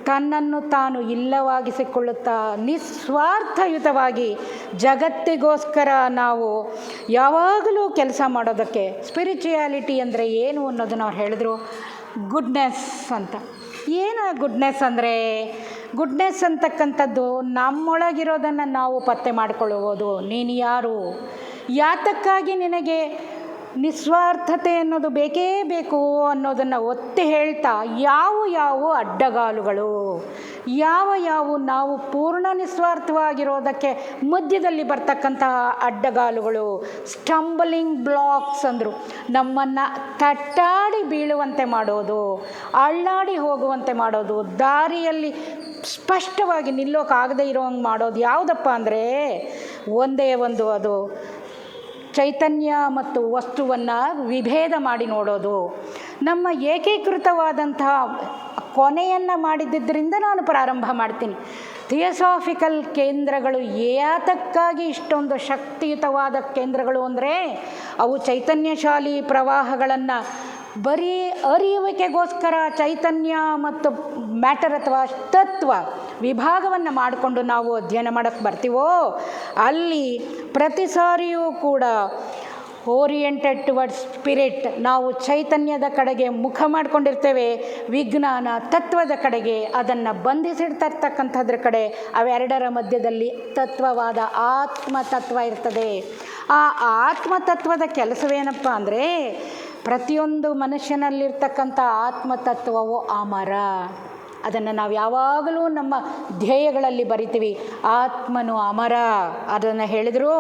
ತನ್ನನ್ನು ತಾನು ಇಲ್ಲವಾಗಿಸಿಕೊಳ್ಳುತ್ತಾ ನಿಸ್ವಾರ್ಥಯುತವಾಗಿ ಜಗತ್ತಿಗೋಸ್ಕರ ನಾವು ಯಾವಾಗಲೂ ಕೆಲಸ ಮಾಡೋದಕ್ಕೆ, ಸ್ಪಿರಿಚುಯಾಲಿಟಿ ಅಂದರೆ ಏನು ಅನ್ನೋದನ್ನು ಅವ್ರು ಹೇಳಿದ್ರು. ಗುಡ್ನೆಸ್ ಅಂತ. ಏನು ಗುಡ್ನೆಸ್ ಅಂದರೆ, ಗುಡ್ನೆಸ್ ಅಂತಕ್ಕಂಥದ್ದು ನಮ್ಮೊಳಗಿರೋದನ್ನು ನಾವು ಪತ್ತೆ ಮಾಡಿಕೊಳ್ಳುವುದು. ನೀನು ಯಾರು, ಯಾತಕ್ಕಾಗಿ ನಿನಗೆ ನಿಸ್ವಾರ್ಥತೆ ಅನ್ನೋದು ಬೇಕೇ ಬೇಕು ಅನ್ನೋದನ್ನು ಒತ್ತಿ ಹೇಳ್ತಾ, ಯಾವ ಅಡ್ಡಗಾಲುಗಳು, ಯಾವ ನಾವು ಪೂರ್ಣ ನಿಸ್ವಾರ್ಥವಾಗಿರೋದಕ್ಕೆ ಮಧ್ಯದಲ್ಲಿ ಬರ್ತಕ್ಕಂತಹ ಅಡ್ಡಗಾಲುಗಳು, ಸ್ಟಂಬಲಿಂಗ್ ಬ್ಲಾಕ್ಸ್ ಅಂದರು. ನಮ್ಮನ್ನು ತಟ್ಟಾಡಿ ಬೀಳುವಂತೆ ಮಾಡೋದು, ಅಳ್ಳಾಡಿ ಹೋಗುವಂತೆ ಮಾಡೋದು, ದಾರಿಯಲ್ಲಿ ಸ್ಪಷ್ಟವಾಗಿ ನಿಲ್ಲೋಕ್ಕಾಗದೇ ಇರೋಂಗೆ ಮಾಡೋದು ಯಾವುದಪ್ಪ ಅಂದರೆ ಒಂದೇ ಒಂದು, ಅದು ಚೈತನ್ಯ ಮತ್ತು ವಸ್ತುವನ್ನು ವಿಭೇದ ಮಾಡಿ ನೋಡೋದು. ನಮ್ಮ ಏಕೀಕೃತವಾದಂತಹ ಕೊನೆಯನ್ನು ಮಾಡಿದ್ದರಿಂದ ನಾನು ಪ್ರಾರಂಭ ಮಾಡ್ತೀನಿ. ಥಿಯೋಸಾಫಿಕಲ್ ಕೇಂದ್ರಗಳು ಯಾತಕ್ಕಾಗಿ ಇಷ್ಟೊಂದು ಶಕ್ತಿಯುತವಾದ ಕೇಂದ್ರಗಳು ಅಂದರೆ, ಅವು ಚೈತನ್ಯಶಾಲಿ ಪ್ರವಾಹಗಳನ್ನು ಬರೀ ಅರಿಯುವಿಕೆಗೋಸ್ಕರ ಚೈತನ್ಯ ಮತ್ತು ಮ್ಯಾಟರ್ ಅಥವಾ ತತ್ವ ವಿಭಾಗವನ್ನು ಮಾಡಿಕೊಂಡು ನಾವು ಅಧ್ಯಯನ ಮಾಡೋಕ್ಕೆ ಬರ್ತೀವೋ, ಅಲ್ಲಿ ಪ್ರತಿ ಸಾರಿಯೂ ಕೂಡ ಓರಿಯೆಂಟೆಡ್ ಟುವರ್ಡ್ಸ್ ಸ್ಪಿರಿಟ್, ನಾವು ಚೈತನ್ಯದ ಕಡೆಗೆ ಮುಖ ಮಾಡಿಕೊಂಡಿರ್ತೇವೆ. ವಿಜ್ಞಾನ ತತ್ವದ ಕಡೆಗೆ, ಅದನ್ನು ಬಂಧಿಸಿಡ್ತಿರ್ತಕ್ಕಂಥದ್ರ ಕಡೆ, ಅವೆರಡರ ಮಧ್ಯದಲ್ಲಿ ತತ್ವವಾದ ಆತ್ಮತತ್ವ ಇರ್ತದೆ. ಆ ಆತ್ಮತತ್ವದ ಕೆಲಸವೇನಪ್ಪ ಅಂದರೆ, ಪ್ರತಿಯೊಂದು ಮನುಷ್ಯನಲ್ಲಿರ್ತಕ್ಕಂಥ ಆತ್ಮತತ್ವವು ಅಮರ. ಅದನ್ನು ನಾವು ಯಾವಾಗಲೂ ನಮ್ಮ ಧ್ಯೇಯಗಳಲ್ಲಿ ಬರಿತೀವಿ, ಆತ್ಮನು ಅಮರ. ಅದನ್ನು ಹೇಳಿದರು.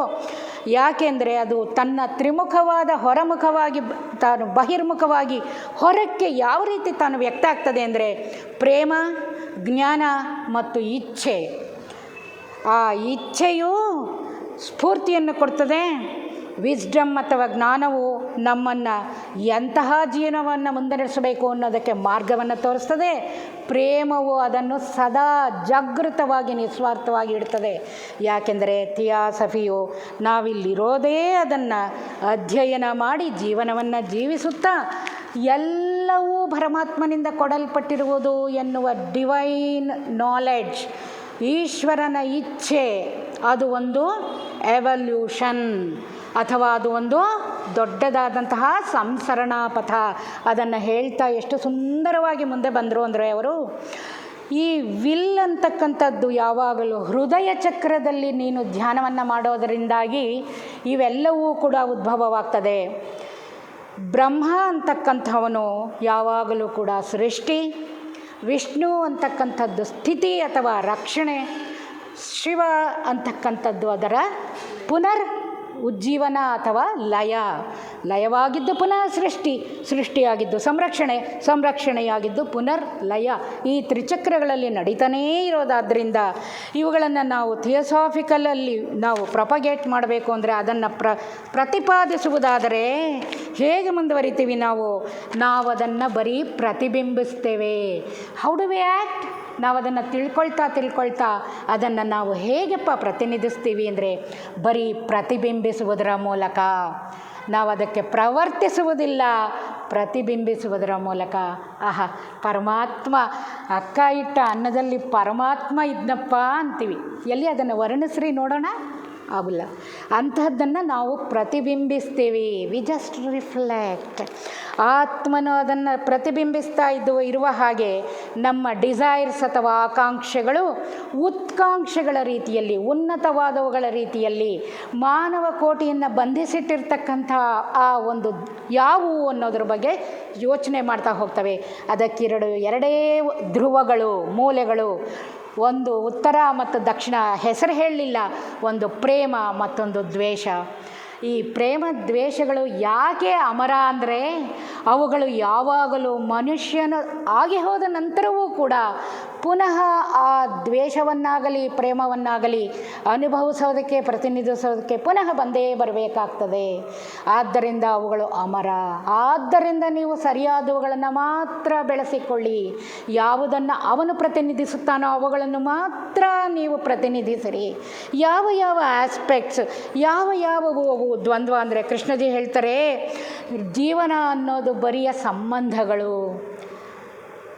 ಯಾಕೆಂದರೆ ಅದು ತನ್ನ ತ್ರಿಮುಖವಾದ ಹೊರಮುಖವಾಗಿ, ತಾನು ಬಹಿರ್ಮುಖವಾಗಿ ಹೊರಕ್ಕೆ ಯಾವ ರೀತಿ ತಾನು ವ್ಯಕ್ತ ಆಗ್ತದೆ ಅಂದರೆ, ಪ್ರೇಮ, ಜ್ಞಾನ ಮತ್ತು ಇಚ್ಛೆ. ಆ ಇಚ್ಛೆಯು ಸ್ಫೂರ್ತಿಯನ್ನು ಕೊಡ್ತದೆ. ವಿಸ್ಡಮ್ ಅಥವಾ ಜ್ಞಾನವು ನಮ್ಮನ್ನು ಎಂತಹ ಜೀವನವನ್ನು ಮುಂದೆ ನಡೆಸಬೇಕು ಅನ್ನೋದಕ್ಕೆ ಮಾರ್ಗವನ್ನು ತೋರಿಸ್ತದೆ. ಪ್ರೇಮವು ಅದನ್ನು ಸದಾ ಜಾಗೃತವಾಗಿ ನಿಸ್ವಾರ್ಥವಾಗಿ ಇಡ್ತದೆ. ಯಾಕೆಂದರೆ ಥಿಯಾಸಫಿಯು ನಾವಿಲ್ಲಿರೋದೇ ಅದನ್ನು ಅಧ್ಯಯನ ಮಾಡಿ ಜೀವನವನ್ನು ಜೀವಿಸುತ್ತಾ ಎಲ್ಲವೂ ಪರಮಾತ್ಮನಿಂದ ಕೊಡಲ್ಪಟ್ಟಿರುವುದು ಎನ್ನುವ ಡಿವೈನ್ ನಾಲೆಡ್ಜ್, ಈಶ್ವರನ ಇಚ್ಛೆ, ಅದು ಒಂದು ಎವಲ್ಯೂಷನ್ ಅಥವಾ ಅದು ಒಂದು ದೊಡ್ಡದಾದಂತಹ ಸಂಸರಣಾ ಪಥ. ಅದನ್ನು ಹೇಳ್ತಾ ಎಷ್ಟು ಸುಂದರವಾಗಿ ಮುಂದೆ ಬಂದರು ಅಂದರೆ ಅವರು, ಈ ವಿಲ್ ಅಂತಕ್ಕಂಥದ್ದು ಯಾವಾಗಲೂ ಹೃದಯ ಚಕ್ರದಲ್ಲಿ ನೀನು ಧ್ಯಾನವನ್ನು ಮಾಡೋದರಿಂದಾಗಿ ಇವೆಲ್ಲವೂ ಕೂಡ ಉದ್ಭವವಾಗ್ತದೆ. ಬ್ರಹ್ಮ ಅಂತಕ್ಕಂಥವನು ಯಾವಾಗಲೂ ಕೂಡ ಸೃಷ್ಟಿ, ವಿಷ್ಣು ಅಂತಕ್ಕಂಥದ್ದು ಸ್ಥಿತಿ ಅಥವಾ ರಕ್ಷಣೆ, ಶಿವ ಅಂತಕ್ಕಂಥದ್ದು ಅದರ ಪುನರ್ ಉಜ್ಜೀವನ ಅಥವಾ ಲಯವಾಗಿದ್ದು ಪುನಃ ಸೃಷ್ಟಿಯಾಗಿದ್ದು ಸಂರಕ್ಷಣೆಯಾಗಿದ್ದು ಪುನರ್ ಲಯ. ಈ ತ್ರಿಚಕ್ರಗಳಲ್ಲಿ ನಡೀತಾನೇ ಇರೋದಾದ್ದರಿಂದ ಇವುಗಳನ್ನು ನಾವು ಥಿಯೋಸಾಫಿಕಲಲ್ಲಿ ನಾವು ಪ್ರೊಪಗೇಟ್ ಮಾಡಬೇಕು ಅಂದರೆ, ಅದನ್ನು ಪ್ರತಿಪಾದಿಸುವುದಾದರೆ ಹೇಗೆ ಮುಂದುವರಿತೀವಿ ನಾವು ಅದನ್ನು ಬರೀ ಪ್ರತಿಬಿಂಬಿಸ್ತೇವೆ. How do we act? ನಾವು ಅದನ್ನು ತಿಳ್ಕೊಳ್ತಾ ಅದನ್ನು ನಾವು ಹೇಗಪ್ಪ ಪ್ರತಿನಿಧಿಸ್ತೀವಿ ಅಂದರೆ, ಬರೀ ಪ್ರತಿಬಿಂಬಿಸುವುದರ ಮೂಲಕ. ನಾವು ಅದಕ್ಕೆ ಪ್ರವರ್ತಿಸುವುದಿಲ್ಲ, ಪ್ರತಿಬಿಂಬಿಸುವುದರ ಮೂಲಕ ಆಹಾ ಪರಮಾತ್ಮ ಅಕ್ಕ ಇಟ್ಟ ಅನ್ನದಲ್ಲಿ ಪರಮಾತ್ಮ ಇದ್ನಪ್ಪ ಅಂತೀವಿ. ಎಲ್ಲಿ ಅದನ್ನು ವರ್ಣಿಸ್ರಿ ನೋಡೋಣ, ಆಗಲ್ಲ. ಅಂತಹದ್ದನ್ನು ನಾವು ಪ್ರತಿಬಿಂಬಿಸ್ತೀವಿ. We just reflect. ಆತ್ಮನು ಅದನ್ನು ಪ್ರತಿಬಿಂಬಿಸ್ತಾ ಇರುವ ಹಾಗೆ ನಮ್ಮ ಡಿಸೈರ್ಸ್ ಅಥವಾ ಆಕಾಂಕ್ಷೆಗಳು ಉತ್ಕಾಂಕ್ಷೆಗಳ ರೀತಿಯಲ್ಲಿ, ಉನ್ನತವಾದವುಗಳ ರೀತಿಯಲ್ಲಿ ಮಾನವ ಕೋಟಿಯನ್ನು ಬಂಧಿಸಿಟ್ಟಿರ್ತಕ್ಕಂಥ ಆ ಒಂದು ಯಾವುವು ಅನ್ನೋದ್ರ ಬಗ್ಗೆ ಯೋಚನೆ ಮಾಡ್ತಾ ಹೋಗ್ತವೆ. ಎರಡೇ ಧ್ರುವಗಳು, ಮೂಲೆಗಳು, ಒಂದು ಉತ್ತರ ಮತ್ತು ದಕ್ಷಿಣ. ಹೆಸರು ಹೇಳಲಿಲ್ಲ, ಒಂದು ಪ್ರೇಮ ಮತ್ತೊಂದು ದ್ವೇಷ. ಈ ಪ್ರೇಮ ದ್ವೇಷಗಳು ಯಾಕೆ ಅಮರ ಅಂದರೆ ಅವುಗಳು ಯಾವಾಗಲೂ ಮನುಷ್ಯನ ಆಗಿ ಹೋದ ನಂತರವೂ ಕೂಡ ಪುನಃ ಆ ದ್ವೇಷವನ್ನಾಗಲಿ ಪ್ರೇಮವನ್ನಾಗಲಿ ಅನುಭವಿಸೋದಕ್ಕೆ, ಪ್ರತಿನಿಧಿಸೋದಕ್ಕೆ ಪುನಃ ಬಂದೇ ಬರಬೇಕಾಗ್ತದೆ. ಆದ್ದರಿಂದ ಅವುಗಳು ಅಮರ. ಆದ್ದರಿಂದ ನೀವು ಸರಿಯಾದವುಗಳನ್ನು ಮಾತ್ರ ಬೆಳೆಸಿಕೊಳ್ಳಿ. ಯಾವುದನ್ನು ಅವನು ಪ್ರತಿನಿಧಿಸುತ್ತಾನೋ ಅವುಗಳನ್ನು ಮಾತ್ರ ನೀವು ಪ್ರತಿನಿಧಿಸಿರಿ. ಯಾವ ಯಾವ ಆಸ್ಪೆಕ್ಟ್ಸ್, ಯಾವುವು ಅವು ದ್ವಂದ್ವ ಅಂದರೆ ಕೃಷ್ಣಜಿ ಹೇಳ್ತಾರೆ, ಜೀವನ ಅನ್ನೋದು ಬರಿಯ ಸಂಬಂಧಗಳು.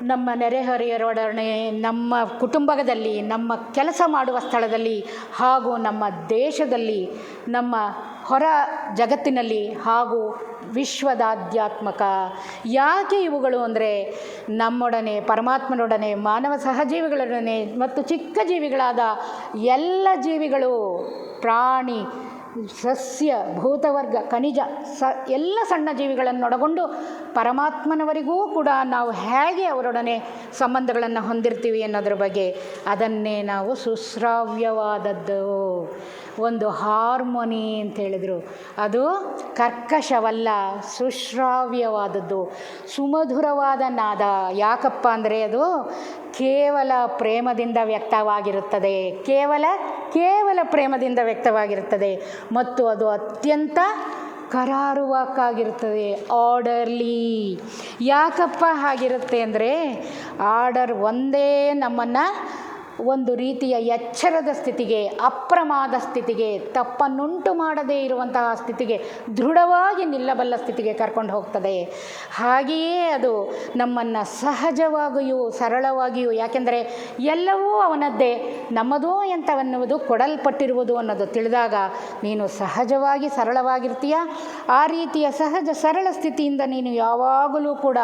ನಮ್ಮ ನೆರೆಹೊರೆಯವರೊಡನೆ, ನಮ್ಮ ಕುಟುಂಬದಲ್ಲಿ, ನಮ್ಮ ಕೆಲಸ ಮಾಡುವ ಸ್ಥಳದಲ್ಲಿ, ಹಾಗೂ ನಮ್ಮ ದೇಶದಲ್ಲಿ, ನಮ್ಮ ಹೊರ ಜಗತ್ತಿನಲ್ಲಿ, ಹಾಗೂ ವಿಶ್ವದಾಧ್ಯಾತ್ಮಕ. ಯಾಕೆ ಇವುಗಳು ಅಂದರೆ ನಮ್ಮೊಡನೆ, ಪರಮಾತ್ಮನೊಡನೆ, ಮಾನವ ಸಹಜೀವಿಗಳೊಡನೆ ಮತ್ತು ಚಿಕ್ಕ ಜೀವಿಗಳಾದ ಎಲ್ಲ ಜೀವಿಗಳು, ಪ್ರಾಣಿ, ಸಸ್ಯ, ಭೂತವರ್ಗ, ಖನಿಜ, ಎಲ್ಲ ಸಣ್ಣ ಜೀವಿಗಳನ್ನೊಳಗೊಂಡು ಪರಮಾತ್ಮನವರಿಗೂ ಕೂಡ ನಾವು ಹೇಗೆ ಅವರೊಡನೆ ಸಂಬಂಧಗಳನ್ನು ಹೊಂದಿರ್ತೀವಿ ಅನ್ನೋದ್ರ ಬಗ್ಗೆ ಅದನ್ನೇ ನಾವು ಸುಶ್ರಾವ್ಯವಾದದ್ದು, ಒಂದು ಹಾರ್ಮೋನಿ ಅಂತ ಹೇಳಿದರು. ಅದು ಕರ್ಕಶವಲ್ಲ, ಸುಶ್ರಾವ್ಯವಾದದ್ದು, ಸುಮಧುರವಾದ ನಾದ. ಯಾಕಪ್ಪ ಅಂದರೆ ಅದು ಕೇವಲ ಪ್ರೇಮದಿಂದ ವ್ಯಕ್ತವಾಗಿರುತ್ತದೆ. ಕೇವಲ ಪ್ರೇಮದಿಂದ ವ್ಯಕ್ತವಾಗಿರುತ್ತದೆ ಮತ್ತು ಅದು ಅತ್ಯಂತ ಕರಾರುವಾಕ್ಕಾಗಿರುತ್ತದೆ, ಆರ್ಡರ್ಲಿ. ಯಾಕಪ್ಪ ಹಾಗಿರುತ್ತೆ ಅಂದರೆ ಆರ್ಡರ್ ಒಂದೇ ನಮ್ಮನ್ನು ಒಂದು ರೀತಿಯ ಎಚ್ಚರದ ಸ್ಥಿತಿಗೆ, ಅಪ್ರಮಾದ ಸ್ಥಿತಿಗೆ, ತಪ್ಪನ್ನುಂಟು ಮಾಡದೇ ಇರುವಂತಹ ಸ್ಥಿತಿಗೆ, ದೃಢವಾಗಿ ನಿಲ್ಲಬಲ್ಲ ಸ್ಥಿತಿಗೆ ಕರ್ಕೊಂಡು ಹೋಗ್ತದೆ. ಹಾಗೆಯೇ ಅದು ನಮ್ಮನ್ನು ಸಹಜವಾಗಿಯೂ ಸರಳವಾಗಿಯೂ, ಯಾಕೆಂದರೆ ಎಲ್ಲವೂ ಅವನದ್ದೇ, ನಮ್ಮದೂ ಎಂಥವನ್ನುವುದು ಕೊಡಲ್ಪಟ್ಟಿರುವುದು ಅನ್ನೋದು ತಿಳಿದಾಗ ನೀನು ಸಹಜವಾಗಿ ಸರಳವಾಗಿರ್ತೀಯ. ಆ ರೀತಿಯ ಸಹಜ ಸರಳ ಸ್ಥಿತಿಯಿಂದ ನೀನು ಯಾವಾಗಲೂ ಕೂಡ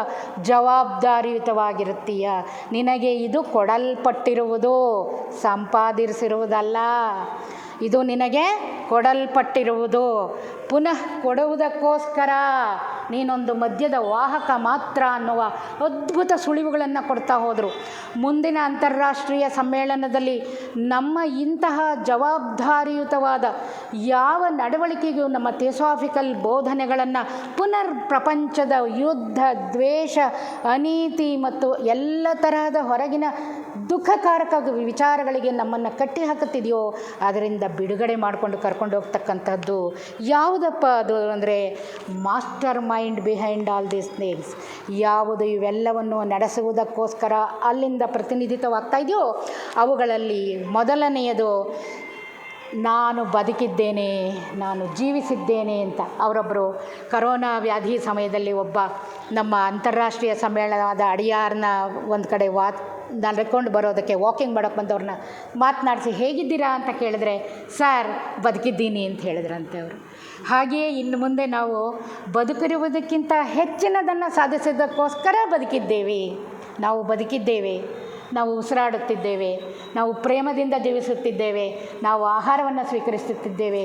ಜವಾಬ್ದಾರಿಯುತವಾಗಿರುತ್ತೀಯ. ನಿನಗೆ ಇದು ಕೊಡಲ್ಪಟ್ಟಿರುವುದು, ಸಂಪಾದಿಸಿರುವುದಲ್ಲ. ಇದು ನಿನಗೆ ಕೊಡಲ್ಪಟ್ಟಿರುವುದು. ಪುನಃ ಕೊಡುವುದಕ್ಕೋಸ್ಕರ ನೀನೊಂದು ಮದ್ಯದ ವಾಹಕ ಮಾತ್ರ ಅನ್ನುವ ಅದ್ಭುತ ಸುಳಿವುಗಳನ್ನು ಕೊಡ್ತಾ ಹೋದರು. ಮುಂದಿನ ಅಂತಾರಾಷ್ಟ್ರೀಯ ಸಮ್ಮೇಳನದಲ್ಲಿ ನಮ್ಮ ಇಂತಹ ಜವಾಬ್ದಾರಿಯುತವಾದ ಯಾವ ನಡವಳಿಕೆಗೂ ನಮ್ಮ ಥಿಯೋಸಾಫಿಕಲ್ ಬೋಧನೆಗಳನ್ನು ಪುನರ್ ಪ್ರಪಂಚದ ಯುದ್ಧ, ದ್ವೇಷ, ಅನೀತಿ ಮತ್ತು ಎಲ್ಲ ತರಹದ ಹೊರಗಿನ ದುಃಖಕಾರಕ ವಿಚಾರಗಳಿಗೆ ನಮ್ಮನ್ನು ಕಟ್ಟಿ ಹಾಕುತ್ತಿದೆಯೋ ಅದರಿಂದ ಬಿಡುಗಡೆ ಮಾಡಿಕೊಂಡು ಕರ್ಕೊಂಡು ಹೋಗ್ತಕ್ಕಂಥದ್ದು ಯಾವುದಪ್ಪ ಅದು ಅಂದರೆ master mind behind all these things. ಯಾವುದು ಇವೆಲ್ಲವನ್ನು ನಡೆಸುವುದಕ್ಕೋಸ್ಕರ ಅಲ್ಲಿಂದ ಪ್ರತಿನಿಧಿತವಾಗ್ತಾ ಇದೆಯೋ ಅವುಗಳಲ್ಲಿ ಮೊದಲನೆಯದು ನಾನು ಬದುಕಿದ್ದೇನೆ, ನಾನು ಜೀವಿಸಿದ್ದೇನೆ ಅಂತ. ಅವರೊಬ್ಬರು ಕರೋನಾ ವ್ಯಾಧಿ ಸಮಯದಲ್ಲಿ ಒಬ್ಬ ನಮ್ಮ ಅಂತಾರಾಷ್ಟ್ರೀಯ ಸಮ್ಮೇಳನದ ಅಡಿಯಾರನ್ನ ಒಂದು ಕಡೆ ನಡ್ಕೊಂಡು ಬರೋದಕ್ಕೆ ವಾಕಿಂಗ್ ಮಾಡೋಕ್ಕೆ ಬಂದವ್ರನ್ನ ಮಾತನಾಡಿಸಿ ಹೇಗಿದ್ದೀರಾ ಅಂತ ಕೇಳಿದ್ರೆ, ಸರ್ ಬದುಕಿದ್ದೀನಿ ಅಂತ ಹೇಳಿದ್ರಂತೆ ಅವರು. ಹಾಗೆಯೇ ಇನ್ನು ಮುಂದೆ ನಾವು ಬದುಕಿರುವುದಕ್ಕಿಂತ ಹೆಚ್ಚಿನದನ್ನು ಸಾಧಿಸೋದಕ್ಕೋಸ್ಕರ ನಾವು ಬದುಕಿದ್ದೇವೆ, ನಾವು ಉಸಿರಾಡುತ್ತಿದ್ದೇವೆ, ನಾವು ಪ್ರೇಮದಿಂದ ಜೀವಿಸುತ್ತಿದ್ದೇವೆ, ನಾವು ಆಹಾರವನ್ನು ಸ್ವೀಕರಿಸುತ್ತಿದ್ದೇವೆ,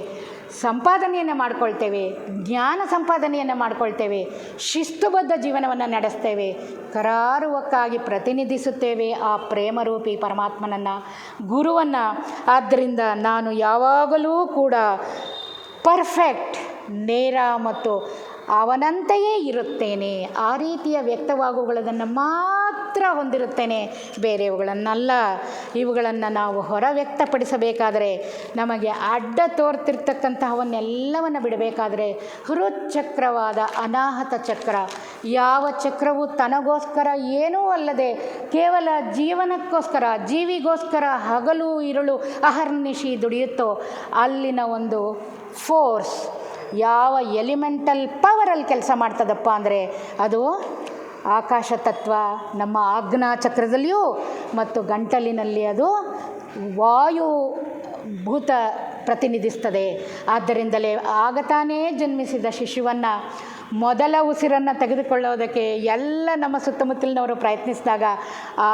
ಸಂಪಾದನೆಯನ್ನು ಮಾಡ್ಕೊಳ್ತೇವೆ, ಜ್ಞಾನ ಸಂಪಾದನೆಯನ್ನು ಮಾಡ್ಕೊಳ್ತೇವೆ, ಶಿಸ್ತುಬದ್ಧ ಜೀವನವನ್ನು ನಡೆಸ್ತೇವೆ, ಕರಾರುವಕ್ಕಾಗಿ ಪ್ರತಿನಿಧಿಸುತ್ತೇವೆ ಆ ಪ್ರೇಮರೂಪಿ ಪರಮಾತ್ಮನನ್ನು, ಗುರುವನ್ನು. ಆದ್ದರಿಂದ ನಾನು ಯಾವಾಗಲೂ ಕೂಡ ಪರ್ಫೆಕ್ಟ್, ನೇರ ಮತ್ತು ಅವನಂತೆಯೇ ಇರುತ್ತೇನೆ. ಆ ರೀತಿಯ ವ್ಯಕ್ತವಾಗುವುಗಳನ್ನು ಮಾತ್ರ ಹೊಂದಿರುತ್ತೇನೆ, ಬೇರೆಯವುಗಳನ್ನಲ್ಲ. ಇವುಗಳನ್ನು ನಾವು ಹೊರ ವ್ಯಕ್ತಪಡಿಸಬೇಕಾದರೆ, ನಮಗೆ ಅಡ್ಡ ತೋರ್ತಿರ್ತಕ್ಕಂತಹವನ್ನೆಲ್ಲವನ್ನು ಬಿಡಬೇಕಾದರೆ ಹೃಚ್ಛಕ್ರವಾದ ಅನಾಹತ ಚಕ್ರ, ಯಾವ ಚಕ್ರವು ತನಗೋಸ್ಕರ ಏನೂ ಅಲ್ಲದೆ ಕೇವಲ ಜೀವನಕ್ಕೋಸ್ಕರ, ಜೀವಿಗೋಸ್ಕರ ಹಗಲು ಇರುಳು ಅಹರ್ನಿಶಿ ದುಡಿಯುತ್ತೋ ಅಲ್ಲಿನ ಒಂದು ಫೋರ್ಸ್, ಯಾವ ಎಲಿಮೆಂಟಲ್ ಪವರಲ್ಲಿ ಕೆಲಸ ಮಾಡ್ತದಪ್ಪ ಅಂದರೆ ಅದು ಆಕಾಶ ತತ್ವ. ನಮ್ಮ ಆಜ್ಞಾ ಚಕ್ರದಲ್ಲಿಯೂ ಮತ್ತು ಗಂಟಲಿನಲ್ಲಿ ಅದು ವಾಯು ಭೂತ ಪ್ರತಿನಿಧಿಸ್ತದೆ. ಆದ್ದರಿಂದಲೇ ಆಗ ತಾನೇ ಜನ್ಮಿಸಿದ ಶಿಶುವನ್ನು ಮೊದಲ ಉಸಿರನ್ನು ತೆಗೆದುಕೊಳ್ಳೋದಕ್ಕೆ ಎಲ್ಲ ನಮ್ಮ ಸುತ್ತಮುತ್ತಲಿನವರು ಪ್ರಯತ್ನಿಸಿದಾಗ ಆ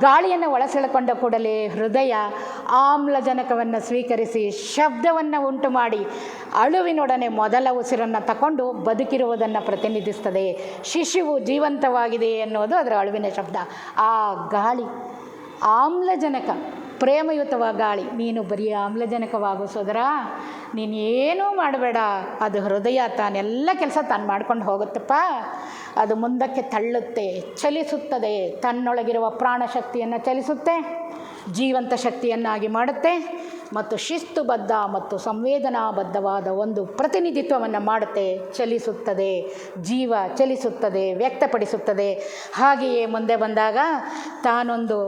ಗಾಳಿಯನ್ನು ಒಳಸೆಳೆಕೊಂಡ ಕೂಡಲೇ ಹೃದಯ ಆಮ್ಲಜನಕವನ್ನು ಸ್ವೀಕರಿಸಿ ಶಬ್ದವನ್ನು ಉಂಟು ಮಾಡಿ ಅಳುವಿನೊಡನೆ ಮೊದಲ ಉಸಿರನ್ನು ತಗೊಂಡು ಬದುಕಿರುವುದನ್ನು ಪ್ರತಿನಿಧಿಸ್ತದೆ. ಶಿಶುವು ಜೀವಂತವಾಗಿದೆ ಎನ್ನುವುದು ಅದರ ಅಳುವಿನ ಶಬ್ದ. ಆ ಗಾಳಿ ಆಮ್ಲಜನಕ, ಪ್ರೇಮಯುತವಾದ ಗಾಳಿ. ನೀನು ಬರೀ ಆಮ್ಲಜನಕವಾಗು ಸೋದರ, ನೀನು ಏನೂ ಮಾಡಬೇಡ, ಅದು ಹೃದಯ ತಾನೆಲ್ಲ ಕೆಲಸ ತಾನು ಮಾಡ್ಕೊಂಡು ಹೋಗುತ್ತಪ್ಪ. ಅದು ಮುಂದಕ್ಕೆ ತಳ್ಳುತ್ತೆ, ಚಲಿಸುತ್ತದೆ, ತನ್ನೊಳಗಿರುವ ಪ್ರಾಣಶಕ್ತಿಯನ್ನು ಚಲಿಸುತ್ತೆ, ಜೀವಂತ ಶಕ್ತಿಯನ್ನಾಗಿ ಮಾಡುತ್ತೆ ಮತ್ತು ಶಿಸ್ತುಬದ್ಧ ಮತ್ತು ಸಂವೇದನಾಬದ್ಧವಾದ ಒಂದು ಪ್ರತಿನಿಧಿತ್ವವನ್ನು ಮಾಡುತ್ತೆ. ಚಲಿಸುತ್ತದೆ, ಜೀವ ಚಲಿಸುತ್ತದೆ, ವ್ಯಕ್ತಪಡಿಸುತ್ತದೆ. ಹಾಗೆಯೇ ಮುಂದೆ ಬಂದಾಗ ತಾನೊಂದು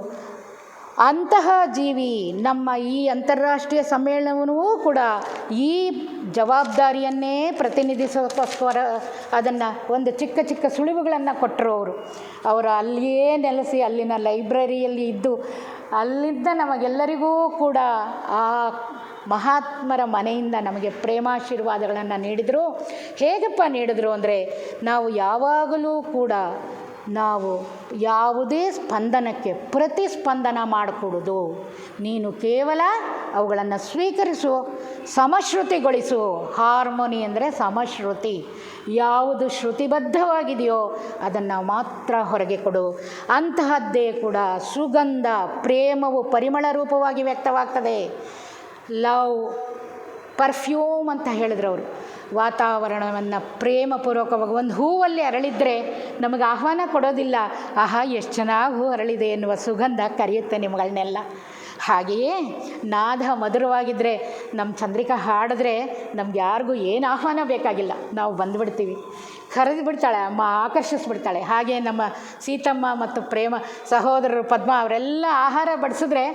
ಅಂತಹ ಜೀವಿ. ನಮ್ಮ ಈ ಅಂತಾರಾಷ್ಟ್ರೀಯ ಸಮ್ಮೇಳನವೂ ಕೂಡ ಈ ಜವಾಬ್ದಾರಿಯನ್ನೇ ಪ್ರತಿನಿಧಿಸೋಕ್ಕೋಸ್ಕರ ಅದನ್ನು ಒಂದು ಚಿಕ್ಕ ಚಿಕ್ಕ ಸುಳಿವುಗಳನ್ನು ಕೊಟ್ಟರು. ಅವರು ಅಲ್ಲಿಯೇ ನೆಲೆಸಿ ಅಲ್ಲಿನ ಲೈಬ್ರರಿಯಲ್ಲಿ ಇದ್ದು ಅಲ್ಲಿದ್ದ ನಮಗೆಲ್ಲರಿಗೂ ಕೂಡ ಆ ಮಹಾತ್ಮರ ಮನೆಯಿಂದ ನಮಗೆ ಪ್ರೇಮಾಶೀರ್ವಾದಗಳನ್ನು ನೀಡಿದರು. ಹೇಗಪ್ಪ ನೀಡಿದ್ರು ಅಂದರೆ, ನಾವು ಯಾವಾಗಲೂ ಕೂಡ ನಾವು ಯಾವುದೇ ಸ್ಪಂದನಕ್ಕೆ ಪ್ರತಿಸ್ಪಂದನ ಮಾಡಿಕೊಡೋದು. ನೀನು ಕೇವಲ ಅವುಗಳನ್ನು ಸ್ವೀಕರಿಸು, ಸಮಶ್ರುತಿಗೊಳಿಸು. ಹಾರ್ಮೋನಿ ಅಂದರೆ ಸಮಶ್ರುತಿ. ಯಾವುದು ಶ್ರುತಿಬದ್ಧವಾಗಿದೆಯೋ ಅದನ್ನು ಮಾತ್ರ ಹೊರಗೆ ಕೊಡು. ಅಂತಹದ್ದೇ ಕೂಡ ಸುಗಂಧ, ಪ್ರೇಮವು ಪರಿಮಳ ರೂಪವಾಗಿ ವ್ಯಕ್ತವಾಗ್ತದೆ. ಲವ್, ಪರ್ಫ್ಯೂಮ್ ಅಂತ ಹೇಳಿದ್ರು ಅವರು. ವಾತಾವರಣವನ್ನು ಪ್ರೇಮಪೂರ್ವಕವಾಗಿ ಒಂದು ಹೂವಲ್ಲಿ ಅರಳಿದರೆ ನಮಗೆ ಆಹ್ವಾನ ಕೊಡೋದಿಲ್ಲ, ಆಹಾ ಎಷ್ಟು ಚೆನ್ನಾಗಿ ಹೂ ಅರಳಿದೆ ಎನ್ನುವ ಸುಗಂಧ ಕರೆಯುತ್ತೆ ನಿಮ್ಮಗಳನ್ನೆಲ್ಲ. ಹಾಗೆಯೇ ನಾದ ಮಧುರವಾಗಿದ್ದರೆ, ನಮ್ಮ ಚಂದ್ರಿಕಾ ಹಾಡಿದ್ರೆ ನಮ್ಗೆ ಯಾರಿಗೂ ಏನು ಆಹ್ವಾನ ಬೇಕಾಗಿಲ್ಲ, ನಾವು ಬಂದುಬಿಡ್ತೀವಿ. ಕರೆದು ಬಿಡ್ತಾಳೆ ಅಮ್ಮ, ಆಕರ್ಷಿಸ್ಬಿಡ್ತಾಳೆ. ಹಾಗೆ ನಮ್ಮ ಸೀತಮ್ಮ ಮತ್ತು ಪ್ರೇಮ ಸಹೋದರರು ಪದ್ಮ ಅವರೆಲ್ಲ ಆಹಾರ ಬಡಿಸಿದ್ರೆ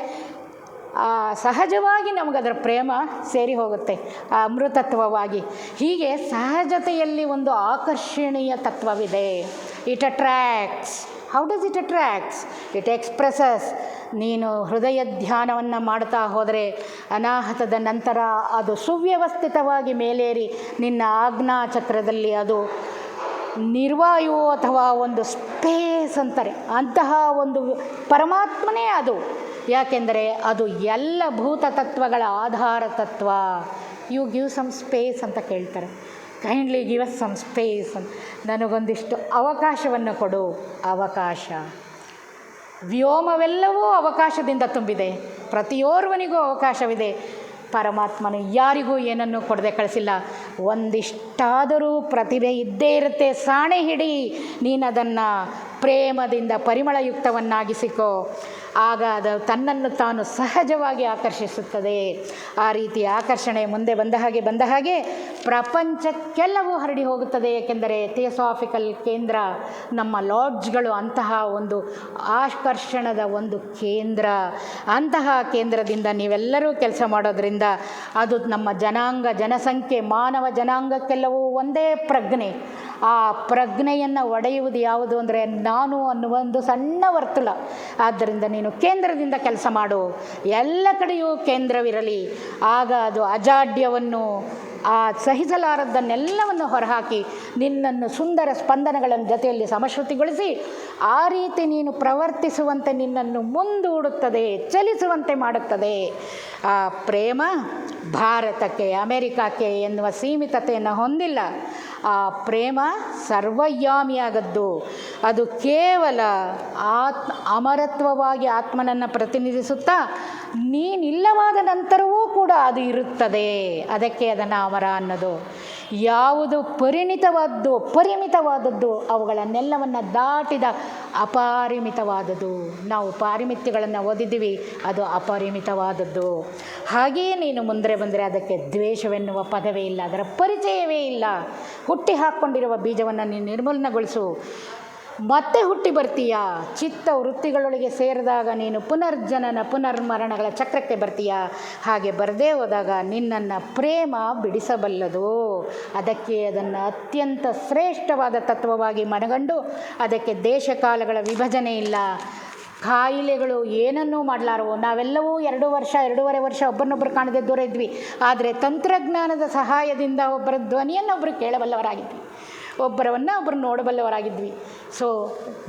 ಸಹಜವಾಗಿ ನಮಗದರ ಪ್ರೇಮ ಸೇರಿ ಹೋಗುತ್ತೆ, ಅಮೃತತ್ವವಾಗಿ. ಹೀಗೆ ಸಹಜತೆಯಲ್ಲಿ ಒಂದು ಆಕರ್ಷಣೀಯ ತತ್ವವಿದೆ. It attracts. How does it attracts? It expresses. ನೀನು ಹೃದಯ ಧ್ಯಾನವನ್ನು ಮಾಡ್ತಾ ಹೋದರೆ ಅನಾಹತದ ನಂತರ ಅದು ಸುವ್ಯವಸ್ಥಿತವಾಗಿ ಮೇಲೇರಿ ನಿನ್ನ ಆಜ್ಞಾ ಚಕ್ರದಲ್ಲಿ ಅದು ನಿರ್ವಾಯು ಅಥವಾ ಒಂದು ಸ್ಪೇಸ್ ಅಂತಾರೆ, ಅಂತಹ ಒಂದು ಪರಮಾತ್ಮನೇ ಅದು. ಯಾಕೆಂದರೆ ಅದು ಎಲ್ಲ ಭೂತ ತತ್ವಗಳ ಆಧಾರ ತತ್ವ. ಯು ಗಿವ್ ಸಮ್ ಸ್ಪೇಸ್ ಅಂತ ಕೇಳ್ತಾರೆ. Kindly give us some space ಅಂತ. ನನಗೊಂದಿಷ್ಟು ಅವಕಾಶವನ್ನು ಕೊಡು. ಅವಕಾಶ, ವ್ಯೋಮವೆಲ್ಲವೂ ಅವಕಾಶದಿಂದ ತುಂಬಿದೆ. ಪ್ರತಿಯೋರ್ವನಿಗೂ ಅವಕಾಶವಿದೆ. ಪರಮಾತ್ಮನು ಯಾರಿಗೂ ಏನನ್ನೂ ಕೊಡದೆ ಕಳಿಸಿಲ್ಲ. ಒಂದಿಷ್ಟಾದರೂ ಪ್ರತಿಭೆ ಇದ್ದೇ ಇರುತ್ತೆ. ಸಾಣೆ ಹಿಡಿ, ನೀನದನ್ನು ಪ್ರೇಮದಿಂದ ಪರಿಮಳಯುಕ್ತವನ್ನಾಗಿಸಿಕೋ. ಆಗ ಅದು ತನ್ನನ್ನು ತಾನು ಸಹಜವಾಗಿ ಆಕರ್ಷಿಸುತ್ತದೆ. ಆ ರೀತಿ ಆಕರ್ಷಣೆ ಮುಂದೆ ಬಂದ ಹಾಗೆ ಪ್ರಪಂಚಕ್ಕೆಲ್ಲವೂ ಹರಡಿ ಹೋಗುತ್ತದೆ. ಏಕೆಂದರೆ ಥಿಯೋಸಾಫಿಕಲ್ ಕೇಂದ್ರ, ನಮ್ಮ ಲಾಡ್ಜ್ಗಳು ಅಂತಹ ಒಂದು ಆಕರ್ಷಣದ ಒಂದು ಕೇಂದ್ರ. ಅಂತಹ ಕೇಂದ್ರದಿಂದ ನೀವೆಲ್ಲರೂ ಕೆಲಸ ಮಾಡೋದ್ರಿಂದ ಅದು ನಮ್ಮ ಜನಾಂಗ, ಜನಸಂಖ್ಯೆ, ಮಾನವ ಜನಾಂಗಕ್ಕೆಲ್ಲವೂ ಒಂದೇ ಪ್ರಜ್ಞೆ. ಆ ಪ್ರಜ್ಞೆಯನ್ನು ಒಡೆಯುವುದು ಯಾವುದು ಅಂದರೆ ನಾನು ಅನ್ನುವ ಒಂದು ಸಣ್ಣ ವರ್ತುಲ. ಆದ್ದರಿಂದ ನೀನು ಕೇಂದ್ರದಿಂದ ಕೆಲಸ ಮಾಡು. ಎಲ್ಲ ಕಡೆಯೂ ಕೇಂದ್ರವಿರಲಿ. ಆಗ ಅದು ಅಜಾಡ್ಯವನ್ನು, ಆ ಸಹಿಸಲಾರದ್ದನ್ನೆಲ್ಲವನ್ನು ಹೊರಹಾಕಿ ನಿನ್ನನ್ನು ಸುಂದರ ಸ್ಪಂದನಗಳ ಜೊತೆಯಲ್ಲಿ ಸಮಶ್ರುತಿಗೊಳಿಸಿ ಆ ರೀತಿ ನೀನು ಪ್ರವರ್ತಿಸುವಂತೆ ನಿನ್ನನ್ನು ಮುಂದೂಡುತ್ತದೆ, ಚಲಿಸುವಂತೆ ಮಾಡುತ್ತದೆ. ಆ ಪ್ರೇಮ ಭಾರತಕ್ಕೆ, ಅಮೆರಿಕಕ್ಕೆ ಎನ್ನುವ ಸೀಮಿತತೆಯನ್ನು ಹೊಂದಿಲ್ಲ. ಆ ಪ್ರೇಮ ಸರ್ವಯಾಮಿಯಾಗದ್ದು. ಅದು ಕೇವಲ ಅಮರತ್ವವಾಗಿ ಆತ್ಮನನ್ನು ಪ್ರತಿನಿಧಿಸುತ್ತಾ ನೀನಿಲ್ಲವಾದ ನಂತರವೂ ಕೂಡ ಅದು ಇರುತ್ತದೆ. ಅದಕ್ಕೆ ಅದನ್ನು ಅಮರ ಅನ್ನೋದು. ಯಾವುದು ಪರಿಮಿತವಾದದ್ದು ಅವುಗಳನ್ನೆಲ್ಲವನ್ನು ದಾಟಿದ ಅಪಾರಿಮಿತವಾದದ್ದು. ನಾವು ಪಾರಿಮಿತ್ಯಗಳನ್ನು ಓದಿದ್ದೀವಿ, ಅದು ಅಪರಿಮಿತವಾದದ್ದು. ಹಾಗೆಯೇ ನೀನು ಮುಂದೆ ಬಂದರೆ ಅದಕ್ಕೆ ದ್ವೇಷವೆನ್ನುವ ಪದವೇ ಇಲ್ಲ, ಅದರ ಪರಿಚಯವೇ ಇಲ್ಲ. ಹುಟ್ಟಿ ಹಾಕ್ಕೊಂಡಿರುವ ಬೀಜವನ್ನು ನೀನು ನಿರ್ಮೂಲನಗೊಳಿಸು. ಮತ್ತೆ ಹುಟ್ಟಿ ಬರ್ತೀಯಾ. ಚಿತ್ತ ವೃತ್ತಿಗಳೊಳಗೆ ಸೇರಿದಾಗ ನೀನು ಪುನರ್ಜನನ ಪುನರ್ಮರಣಗಳ ಚಕ್ರಕ್ಕೆ ಬರ್ತೀಯಾ. ಹಾಗೆ ಬರದೇ ಹೋದಾಗ ನಿನ್ನನ್ನು ಪ್ರೇಮ ಬಿಡಿಸಬಲ್ಲದು. ಅದಕ್ಕೆ ಅದನ್ನು ಅತ್ಯಂತ ಶ್ರೇಷ್ಠವಾದ ತತ್ವವಾಗಿ ಮನಗಂಡು ಅದಕ್ಕೆ ದೇಶಕಾಲಗಳ ವಿಭಜನೆ ಇಲ್ಲ. ಕಾಯಿಲೆಗಳು ಏನನ್ನೂ ಮಾಡಲಾರವು. ನಾವೆಲ್ಲವೂ 2-2.5 ವರ್ಷ ಒಬ್ಬರನ್ನೊಬ್ಬರು ಕಾಣದೆ ದೂರ ಇದ್ವಿ. ಆದರೆ ತಂತ್ರಜ್ಞಾನದ ಸಹಾಯದಿಂದ ಒಬ್ಬರ ಧ್ವನಿಯನ್ನು ಒಬ್ಬರು ಕೇಳಬಲ್ಲವರಾಗಿದ್ವಿ, ಒಬ್ಬರನ್ನು ಒಬ್ಬರು ನೋಡಬಲ್ಲವರಾಗಿದ್ವಿ. ಸೊ